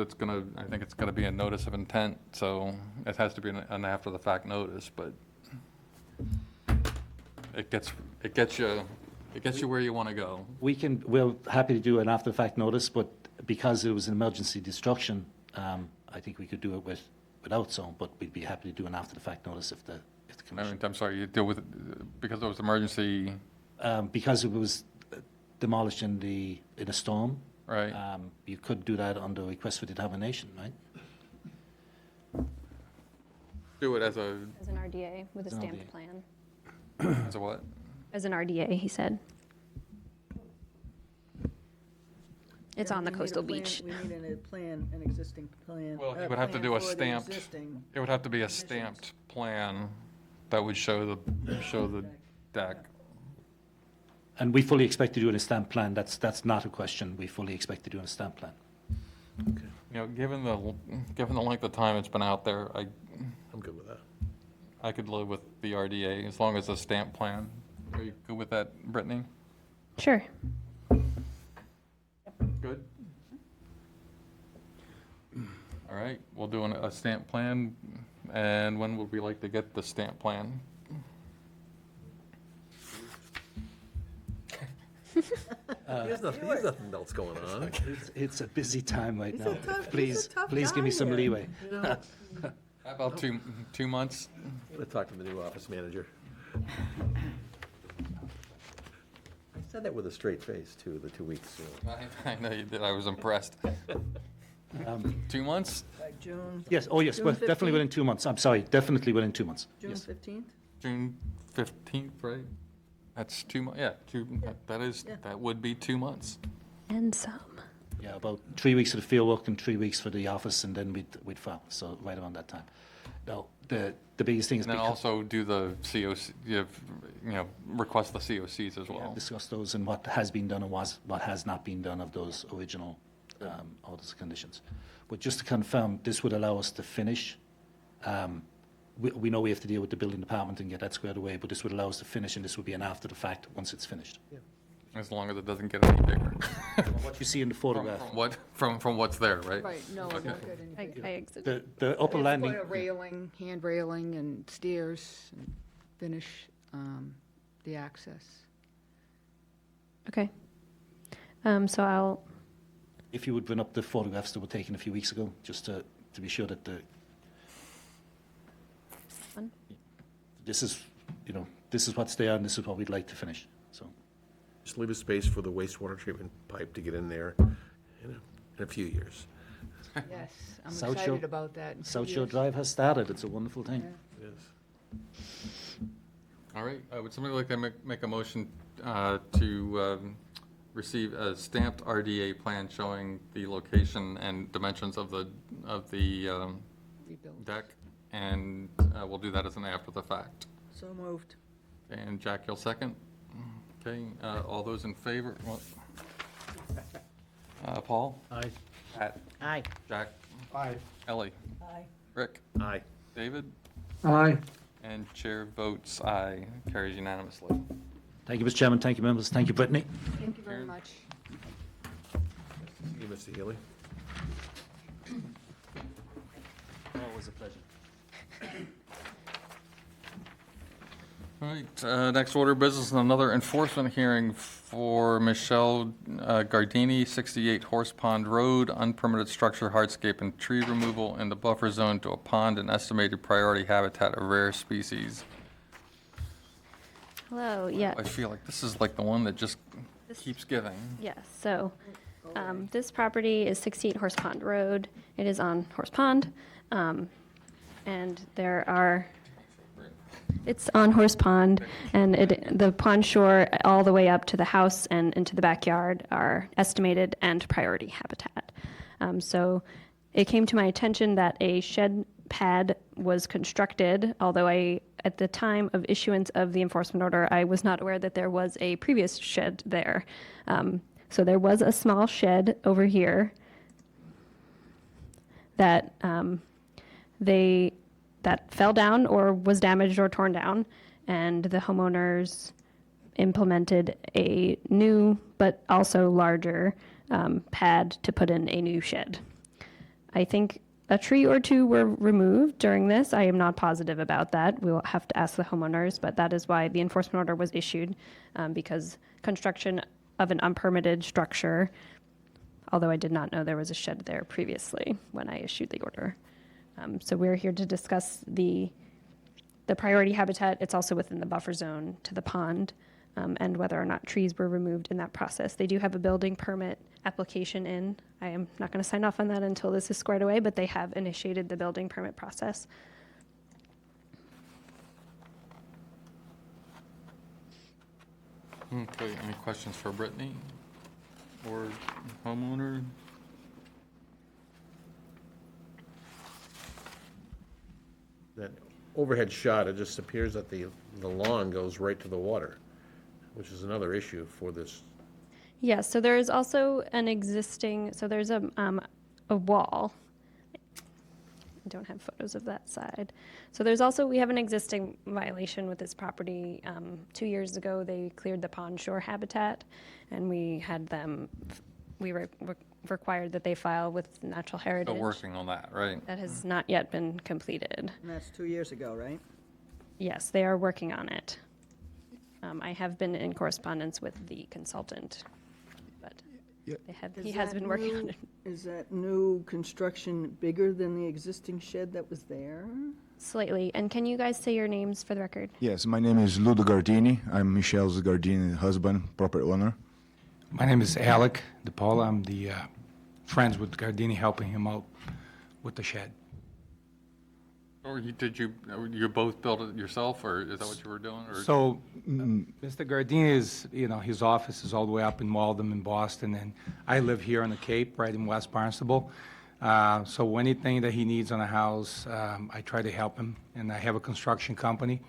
I think it's gonna be a notice of intent, so it has to be an after-the-fact notice, but it gets you where you wanna go. We're happy to do an after-the-fact notice, but because it was an emergency destruction, I think we could do it without so, but we'd be happy to do an after-the-fact notice if the commission. I'm sorry, you deal with it because it was emergency. Because it was demolished in a storm. Right. You could do that under request for determination, right? Do it as a, As an RDA with a As an stamped RDA. plan. as a what? As an RDA, he said. It's Yeah, on the we need a coastal plan- beach. We need a plan, an existing plan. Well, he a would have to plan do a for the stamped, existing it would have to be a stamped plan that would show the deck. And we fully expect to do a stamp plan. That's not a question. We fully expect to do a stamp plan. You know, given the length of time it's been out there, I'm good with that. I could live with the RDA as long as a stamp plan. Are you good with that, Brittany? Sure. Good. All right, we'll do a stamp plan, and when would we like to get the stamp plan? There's nothing else going on. It's a busy time right He's now. a tough- Please, he's a tough please give guy me some here. leeway. How about 2 months? I'm gonna talk to the new office manager. I said that with a straight face, too, the 2 weeks. I know you did, I was impressed. 2 months? Like June. Yes, oh yes, June well, definitely 15th? within 2 months. I'm sorry, definitely within 2 months. June Yes. 15th? June 15th, right? That's 2 months, yeah, that would be 2 months. And some. Yeah, about 3 weeks for the field work and 3 weeks for the office, and then we'd file, so right around that time. Now, the biggest thing is And then because also do the COC, request the COCs as well. discuss those and what has been done and what has not been done of those original orders and conditions. But just to confirm, this would allow us to finish. We know we have to deal with the building department and get that squared away, but this would allow us to finish, and this would be an after the fact once it's finished. As long as it doesn't get any bigger. What you see in the photograph. From what's there, right? Right, no, Okay. not good. I exited. The upper It's landing. got a railing, hand railing and stairs, and finish the access. Okay. So I'll, If you would bring up the photographs that were taken a few weeks ago, just to be sure that One. this is what's there and this is what we'd like to finish. So Just leave a space for the wastewater treatment pipe to get in there in a few years. Yes, I'm South excited Shore- about that. in 2 South Shore years. Drive has started. It's a wonderful thing. It is. All right, would somebody like to make a motion to receive a stamped RDA plan showing the location and dimensions of the Rebuild. deck? And we'll do that as an after the fact. So moved. And Jack, you'll second? Okay, all those in favor? Paul? Aye. Pat? Aye. Jack? Aye. Ellie? Aye. Rick? Aye. David? Aye. And chair votes aye, carries unanimously. Thank you, Mr. Chairman. Thank you, members. Thank you, Brittany. Thank you very much. Thank you, Mr. Healy. Always a pleasure. All right, next order of business, another enforcement hearing for Michelle Gardini, 68 Horse Pond Road, unpermitted structure, hardscape, and tree removal in the buffer zone to a pond and estimated priority habitat of rare species. Hello, yeah. I feel like this is like the one that just keeps giving. Yes, so this property is 68 Horse Pond Road. It is on Horse Pond. And it's on Horse Pond, and the pond shore all the way up to the house and into the backyard are estimated and priority habitat. So it came to my attention that a shed pad was constructed, although at the time of issuance of the enforcement order, I was not aware that there was a previous shed there. So there was a small shed over here that that fell down or was damaged or torn down, and the homeowners implemented a new but also larger pad to put in a new shed. I think a tree or two were removed during this. I am not positive about that. We will have to ask the homeowners, but that is why the enforcement order was issued, because construction of an unpermitted structure, although I did not know there was a shed there previously when I issued the order. So we're here to discuss the priority habitat. It's also within the buffer zone to the pond, and whether or not trees were removed in that process. They do have a building permit application in. I am not going to sign off on that until this is squared away, but they have initiated the building permit process. Okay, any questions for Brittany or homeowner? That overhead shot, it just appears that the lawn goes right to the water, which is another issue for this. Yes, so there is also an existing, so there's a wall. I don't have photos of that side. So there's also, we have an existing violation with this property. 2 years ago, they cleared the pond shore habitat, and we had them, we required that they file with Natural Heritage. Still working on that, right? That has not yet been completed. And that's 2 years ago, right? Yes, they are working on it. I have been in correspondence with the consultant, but he has been working on it. Is that new construction bigger than the existing shed that was there? Slightly. And can you guys say your names for the record? Yes, my name is Ludo Gardini. I'm Michelle's Gardini husband, property owner. My name is Alec DePaula. I'm the friends with Gardini, helping him out with the shed. Or you both built it yourself, or is that what you were doing? Or? So, Mr. Gardini is, his office is all the way up in Waltham in Boston, and I live here on the Cape, right in West Barnstable. So anything that he needs on a house, I try to help him, and I have a construction company.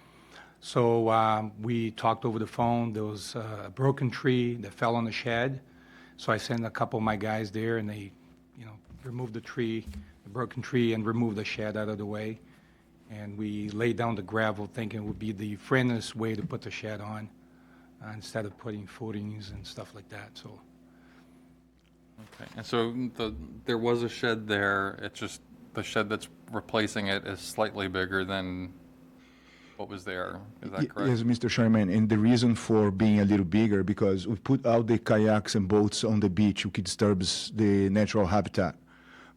So we talked over the phone. There was a broken tree that fell on the shed, so I sent a couple of my guys there, and they, removed the broken tree, and removed the shed out of the way. And we laid down the gravel, thinking it would be the friendliest way to put the shed on, instead of putting footings and stuff like that. So. Okay, and so there was a shed there. It's just the shed that's replacing it is slightly bigger than what was there. Is that correct? Yes, Mr. Chairman, and the reason for being a little bigger, because we put out the kayaks and boats on the beach, which disturbs the natural habitat.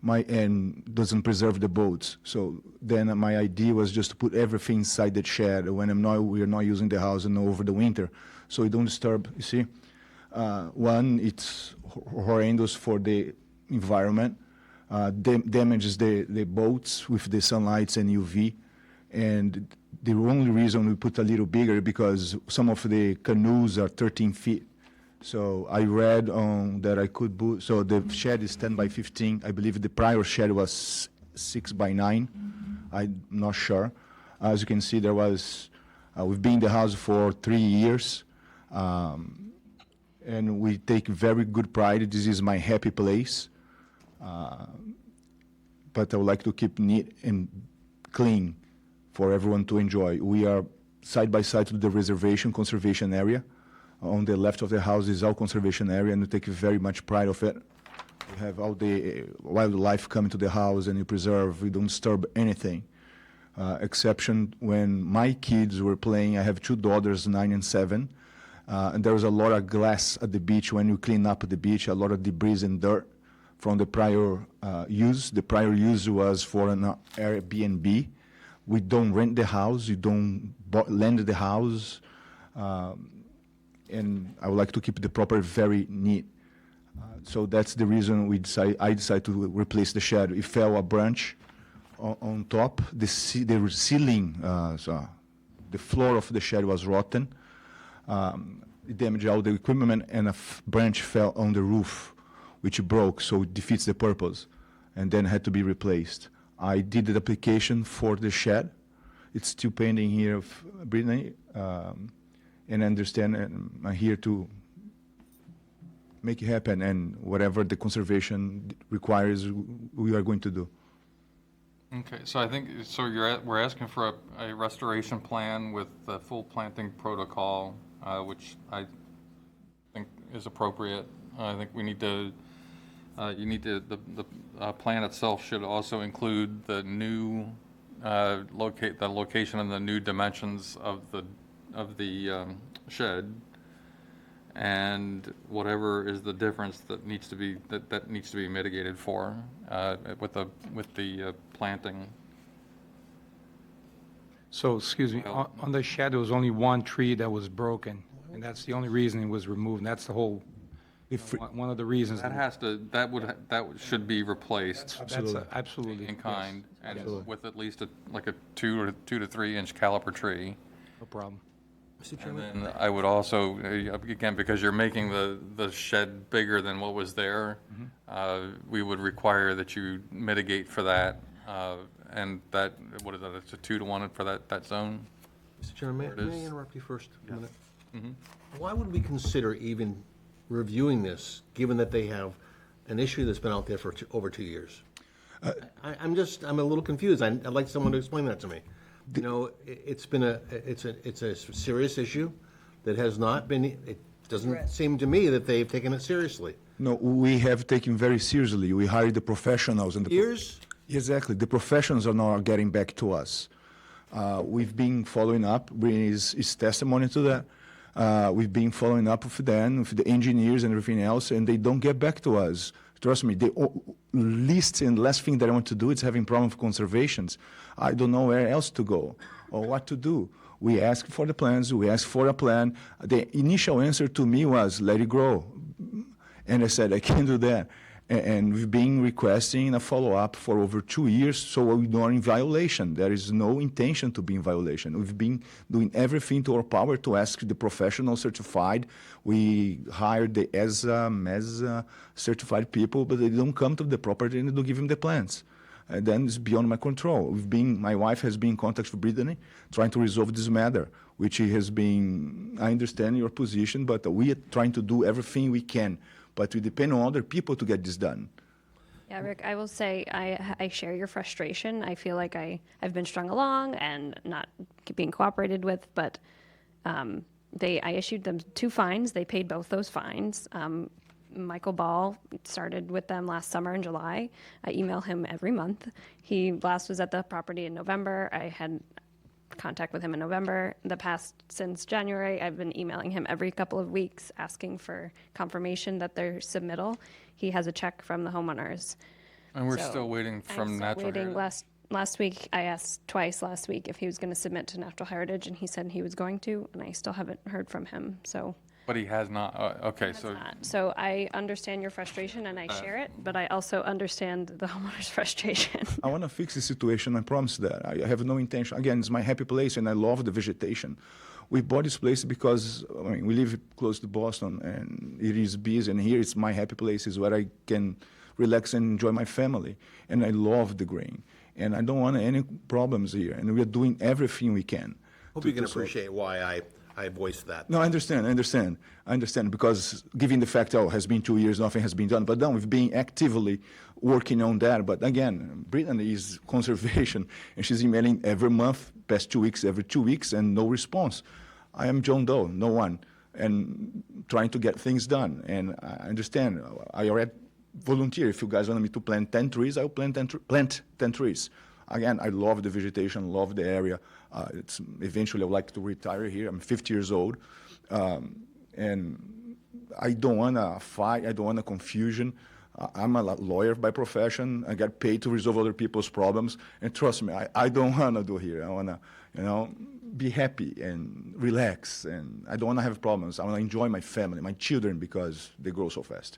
And doesn't preserve the boats. So then my idea was just to put everything inside the shed when we are not using the house and over the winter, so we don't disturb. You see, one, it's horrendous for the environment, damages the boats with the sunlights and UV, and the only reason we put a little bigger because some of the canoes are 13 feet. So I read that I could put, so the shed is 10 by 15. I believe the prior shed was 6 by 9. I'm not sure. As you can see, there was We've been in the house for 3 years, and we take very good pride. This is my happy place. But I would like to keep neat and clean for everyone to enjoy. We are side by side to the reservation conservation area. On the left of the house is our conservation area, and we take very much pride of it. We have all the wildlife coming to the house, and we preserve. We don't disturb anything. Exception when my kids were playing. I have 2 daughters, 9 and 7, and there was a lot of glass at the beach. When you clean up the beach, a lot of debris and dirt from the prior use. The prior use was for an Airbnb. We don't rent the house. You don't lend the house. And I would like to keep the property very neat. So that's the reason I decided to replace the shed. It fell a branch on top. The ceiling, the floor of the shed was rotten. It damaged all the equipment, and a branch fell on the roof, which broke, so it defeats the purpose, and then had to be replaced. I did the application for the shed. It's still pending here, Brittany, and I understand, and I'm here to make it happen, and whatever the conservation requires, we are going to do. Okay, so I think, we're asking for a restoration plan with the full planting protocol, which I think is appropriate. I think we need to, the plan itself should also include the new, the location and the new dimensions of the shed, and whatever is the difference that needs to be mitigated for with the planting. So, excuse me, on the shed, there was only one tree that was broken, and that's the only reason it was removed, and that's the whole, one of the reasons. That should be replaced. Absolutely. In kind, Yes. and Absolutely. with at least like a 2 to 3 inch caliper tree. No problem. Mr. And Chairman? then I would also, again, because you're making the shed bigger than what was there, we would require that you mitigate for that, and that, what is that, it's a 2 to 1 for that zone? Mr. Chairman, There it may I is. interrupt you first a minute? Mhm. Why would we consider even reviewing this, given that they have an issue that's been out there for over 2 years? I'm a little confused. I'd like someone to explain that to me. You know, it's a serious issue that has not been, it doesn't seem to me that they've taken it seriously. No, we have taken very seriously. We hired the professionals. And Years? Exactly. The professionals are now getting back to us. We've been following up, bringing his testimony to that. We've been following up with them, with the engineers and everything else, and they don't get back to us. Trust me, the least and last thing that I want to do is having problem with conservations. I don't know where else to go or what to do. We asked for the plans, we asked for a plan. The initial answer to me was, let it grow. And I said, I can't do that. And we've been requesting a follow-up for over 2 years, so we're not in violation. There is no intention to be in violation. We've been doing everything to our power to ask the professional certified. We hired the ESA certified people, but they don't come to the property and they don't give them the plans. And then it's beyond my control. My wife has been in contact with Brittany, trying to resolve this matter, which has been, I understand your position, but we are trying to do everything we can. But we depend on other people to get this done. Yeah, Rick, I will say I share your frustration. I feel like I've been strung along and not being cooperated with, but I issued them 2 fines. They paid both those fines. Michael Ball started with them last summer in July. I email him every month. He last was at the property in November. I had contact with him in November. Since January, I've been emailing him every couple of weeks asking for confirmation that their submittal. He has a check from the homeowners. And we're still waiting from Natural Heritage. Last week, I asked twice last week if he was going to submit to Natural Heritage, and he said he was going to, and I still haven't heard from him, so. But he has not, okay, so. So I understand your frustration, and I share it, but I also understand the homeowner's frustration. I want to fix the situation, I promise that. I have no intention. Again, it's my happy place, and I love the vegetation. We bought this place because, we live close to Boston, and it is busy, and here it's my happy place, is where I can relax and enjoy my family. And I love the green. And I don't want any problems here, and we are doing everything we can. Hope you can to solve. appreciate why I voiced that. No, I understand, because given the fact, oh, has been 2 years, nothing has been done, but then we've been actively working on that. But again, Brittany is conservation, and she's emailing every month, past 2 weeks, every 2 weeks, and no response. I am John Doe, no one, and trying to get things done. And I understand, I already volunteer. If you guys want me to plant 10 trees, I'll plant 10 trees. Again, I love the vegetation, love the area. Eventually, I would like to retire here. I'm 50 years old. And I don't want to fight. I don't want confusion. I'm a lawyer by profession. I get paid to resolve other people's problems. And trust me, I don't want to do here. I want to, be happy and relax. And I don't want to have problems. I want to enjoy my family, my children, because they grow so fast.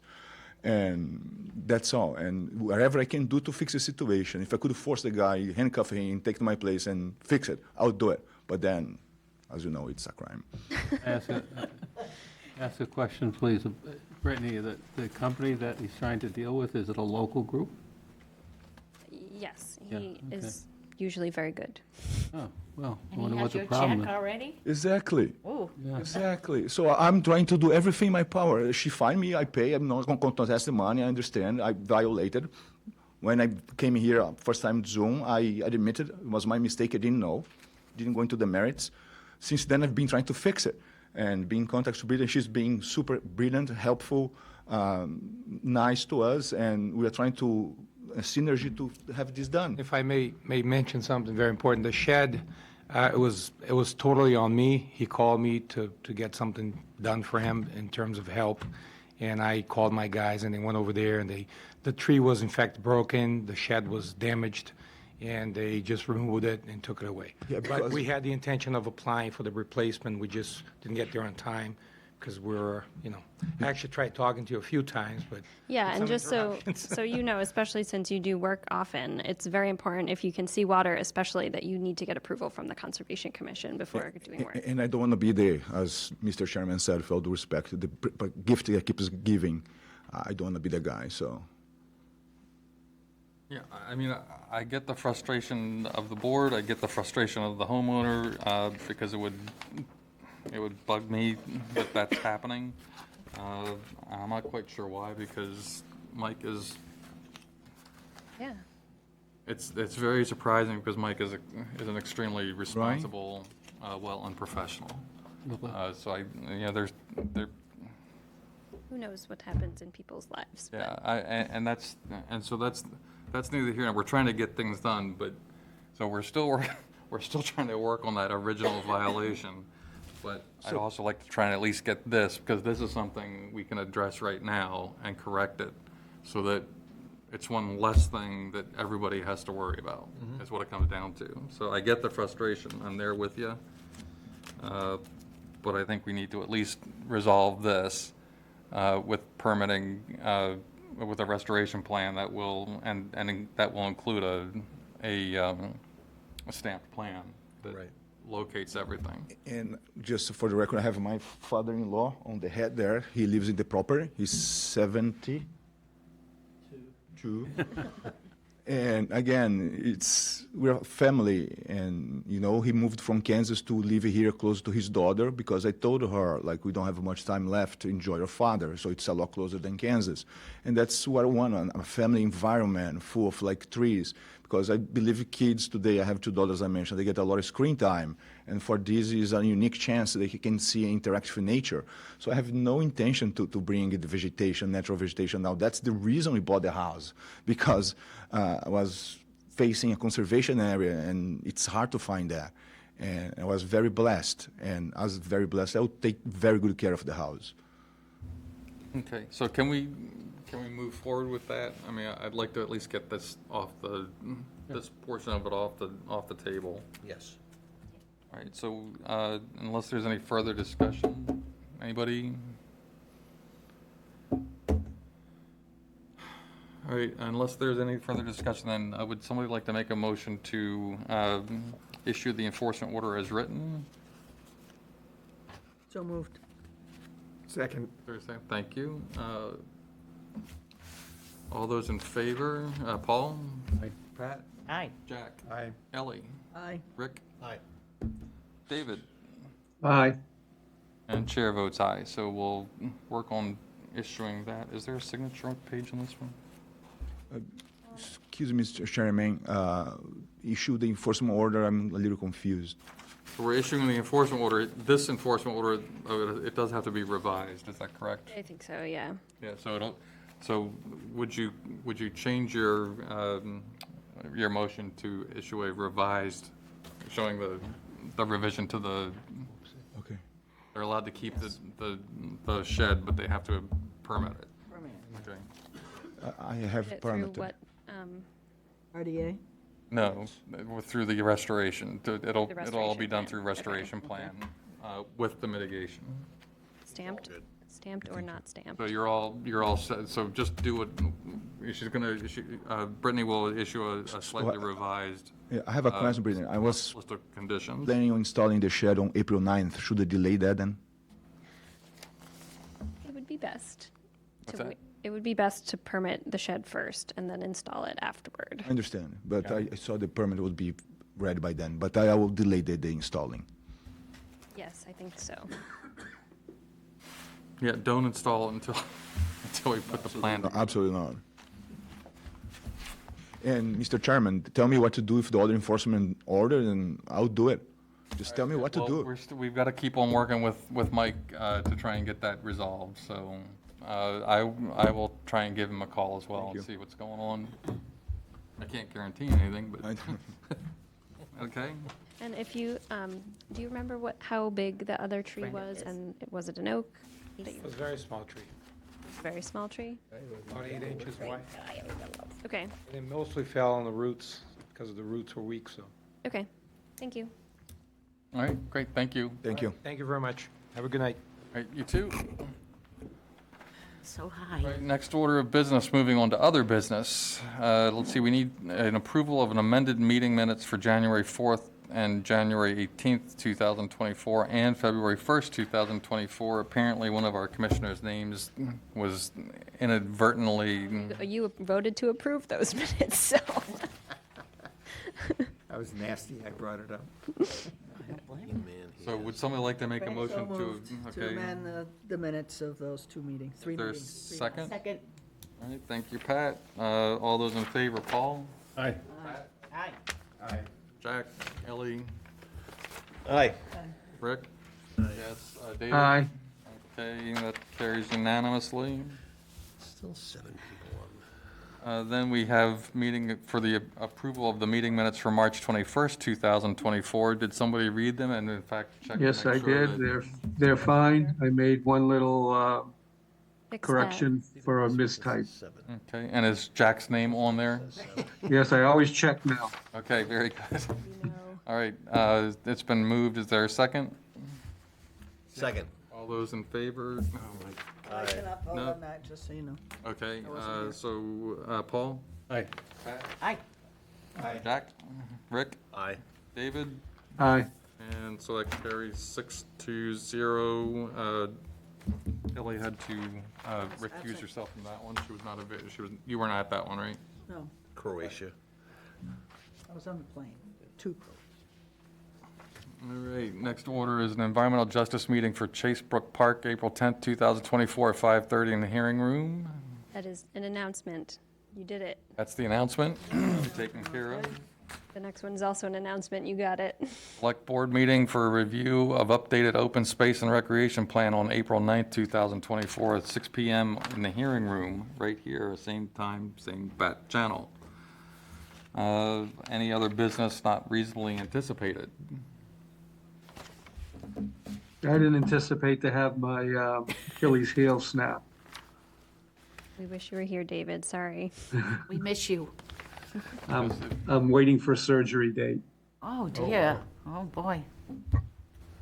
And that's all. And whatever I can do to fix the situation, if I could force the guy, handcuff him, take to my place and fix it, I'll do it. But then, as you know, it's a crime. Ask a question, please. Brittany, the company that he's trying to deal with, is it a local group? Yes, Yeah, he okay. is usually very good. Oh, well, I And wonder he what has the your problem check is. already? Exactly. Ooh. Exactly. So I'm trying to do everything in my power. She find me, I pay. I'm not going to contest the money. I understand. I violated. When I came here first time Zoom, I admitted it was my mistake. I didn't know. Didn't go into the merits. Since then, I've been trying to fix it and be in contact with Brittany. She's being super brilliant, helpful, nice to us, and we are trying to synergy to have this done. If I may mention something very important, the shed, it was totally on me. He called me to get something done for him in terms of help, and I called my guys, and they went over there, and the tree was in fact broken, the shed was damaged, and they just removed it and took it away. Yeah, But because- we had the intention of applying for the replacement, we just didn't get there on time, because we're, I actually tried talking to you a few times, but. Yeah, and some just so interruptions. especially since you do work often, it's very important if you can see water, especially that you need to get approval from the Conservation Commission before doing work. And I don't want to be the, as Mr. Chairman said, with all due respect, the gift that keeps giving. I don't want to be the guy, so. Yeah, I mean, I get the frustration of the board, I get the frustration of the homeowner, because it would bug me that that's happening. I'm not quite sure why, because Mike is, Yeah. it's very surprising, because Mike is an extremely responsible, and professional. So there. Who knows what happens in people's lives? but- Yeah, so that's neither here, and we're trying to get things done, but, so we're still trying to work on that original violation. But I'd also like to try and at least get this, because this is something we can address right now and correct it, so that it's one less thing that everybody has to worry about, is what it comes down to. So I get the frustration, I'm there with you. But I think we need to at least resolve this with permitting, with a restoration plan that will, and that will include a stamped plan that locates everything. And just for the record, I have my father-in-law on the head there. He lives in the property. He's 72. And again, we're a family, and he moved from Kansas to live here close to his daughter, because I told her, like, we don't have much time left to enjoy your father, so it's a lot closer than Kansas. And that's what I want, a family environment full of like trees, because I believe kids today, I have 2 daughters I mentioned, they get a lot of screen time, and for this is a unique chance that they can see and interact with nature. So I have no intention to bring the vegetation, natural vegetation now. That's the reason we bought the house, because I was facing a conservation area, and it's hard to find that. And I was very blessed, and I was very blessed. I will take very good care of the house. Okay, so can we move forward with that? I mean, I'd like to at least get this this portion of it off the table. Yes. All right, so unless there's any further discussion, anybody? All right, unless there's any further discussion, then would somebody like to make a motion to issue the enforcement order as written? So moved. Second. Thursday, thank you. All those in favor, Paul? Aye. Pat? Aye. Jack? Aye. Ellie? Aye. Rick? Aye. David? Aye. And chair votes aye, so we'll work on issuing that. Is there a signature page on this one? Excuse me, Mr. Chairman, issue the enforcement order, I'm a little confused. So we're issuing the enforcement order. This enforcement order, it does have to be revised, is that correct? I think so, yeah. Yeah, so would you change your motion to issue a revised, showing the revision to the, Okay. they're allowed to keep the shed, but they have to permit it? Okay. I have Through permitted. what, RDA? No, through the restoration. It'll all be restoration done plan. through restoration plan with the mitigation. stamped or not stamped? So you're all set, so just do what, she's gonna issue, Brittany will issue a slightly revised. Yeah, I have a question, Brittany. I was list of conditions. planning on installing the shed on April 9th. Should I delay that then? It would be best. What's to that? wait- It would be best to permit the shed first and then install it afterward. I understand, but I saw the permit would be ready by then, but I will delay the installing. Yes, I think so. Yeah, don't install it until we put the plan. No, absolutely not. And Mr. Chairman, tell me what to do with the other enforcement order, and I'll do it. Just tell me what to Well, do. we've got to keep on working with Mike to try and get that resolved, so I will try and give him a call as well and see what's going on. I can't guarantee anything, but, okay? And if you, do you remember how big the other tree was? And was it an oak? It was a very small tree, Very small tree? about 8 inches wide. Okay, And it mostly fell on the roots because the roots were weak, so. okay, thank you. All right, great, thank you. Thank you. Thank you very much. Have a good night. All right, you too. So high. Right, next order of business, moving on to other business. Let's see, we need an approval of an amended meeting minutes for January 4th and January 18th, 2024, and February 1st, 2024. Apparently, one of our commissioners' names was inadvertently, You voted to approve those minutes, so. That was nasty, I brought it up. so would somebody like to make a motion So to, moved to okay? amend the minutes of those two meetings, three Is there a meetings. second? Second. All right, thank you, Pat. All those in favor, Paul? Aye. Aye. Jack? Ellie? Aye. Rick? Yes. David? Aye. Okay, that carries unanimously. Still 7 people Then we have meeting for the approval of the meeting minutes for March 21st, 2024. Did somebody read them and in fact check? to Yes, make I sure did. that- They're fine. I made one little Fix that. correction for a mistype. Okay, and is Jack's name on there? Yes, I always check now. Okay, very good. You know. All right, it's been moved. Is there a second? Second. All those in favor? I cannot vote No. on that, just so you know. Okay, I wasn't here. so Paul? Aye. Aye. Jack? Rick? Aye. David? Aye. And so that carries 6-0. Ellie had to recuse herself from that one. She was not you weren't at that one, right? No, Croatia. I was on the plane, two. All right, next order is an environmental justice meeting for Chase Brook Park, April 10th, 2024, at 5:30 in the hearing room. That is an announcement. You did it. That's the announcement, taken care of. The next one is also an announcement. You got it. Select board meeting for review of updated open space and recreation plan on April 9th, 2024, at 6 PM in the hearing room, right here, same time, same bat channel. Any other business not reasonably anticipated? I didn't anticipate to have my Achilles heel snap. We wish you were here, David. Sorry. We miss you. I'm waiting for surgery date. Oh, dear. Oh, boy.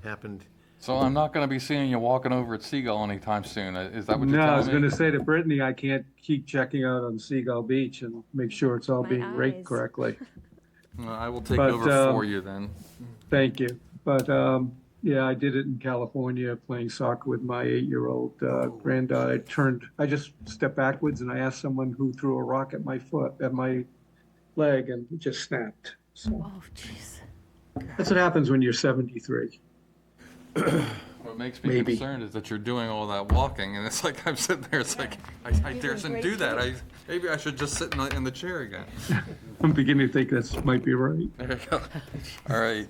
Happened. So I'm not going to be seeing you walking over at Seagull anytime soon. Is that what you're No, I was telling going me? to say to Brittany, I can't keep checking out on Seagull Beach and make sure it's all My being raked eyes. correctly. I will take But, over for you then. Thank you. But yeah, I did it in California playing soccer with my 8-year-old granddaughter. I just stepped backwards and I asked someone who threw a rock at my leg, and it just snapped. So Oh, jeez. That's what happens when you're 73. What makes me Maybe. concerned is that you're doing all that walking, and it's like, I'm sitting there, it's like, I daresn't do that. Maybe I should just sit in the chair again. I'm beginning to think that might be right. There you go. All right,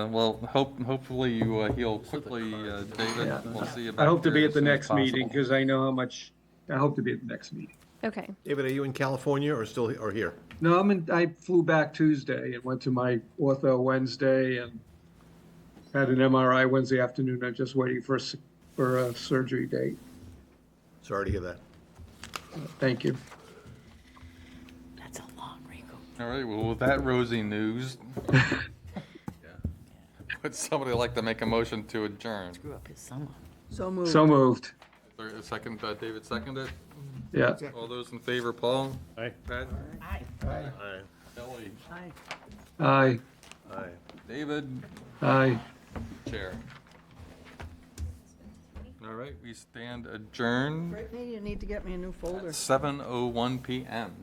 well, hopefully you heal quickly, David. We'll see you back I hope to be there at as the soon as next meeting, possible. because I know how much, I hope to be at the next meeting. Okay. David, are you in California or still, or here? No, I flew back Tuesday and went to my ortho Wednesday and had an MRI Wednesday afternoon. I'm just waiting for a surgery date. Sorry to hear that. Thank you. All right, well, with that rosy news, would somebody like to make a motion to adjourn? So moved. So moved. Is there a second, David seconded? Yeah. All those in favor, Paul? Aye. Pat? Aye. Aye. Kelly? Aye. Aye. Aye. David? Aye. Chair. All right, we stand adjourned Brittany, you need to get me a new folder. at 7:01 PM.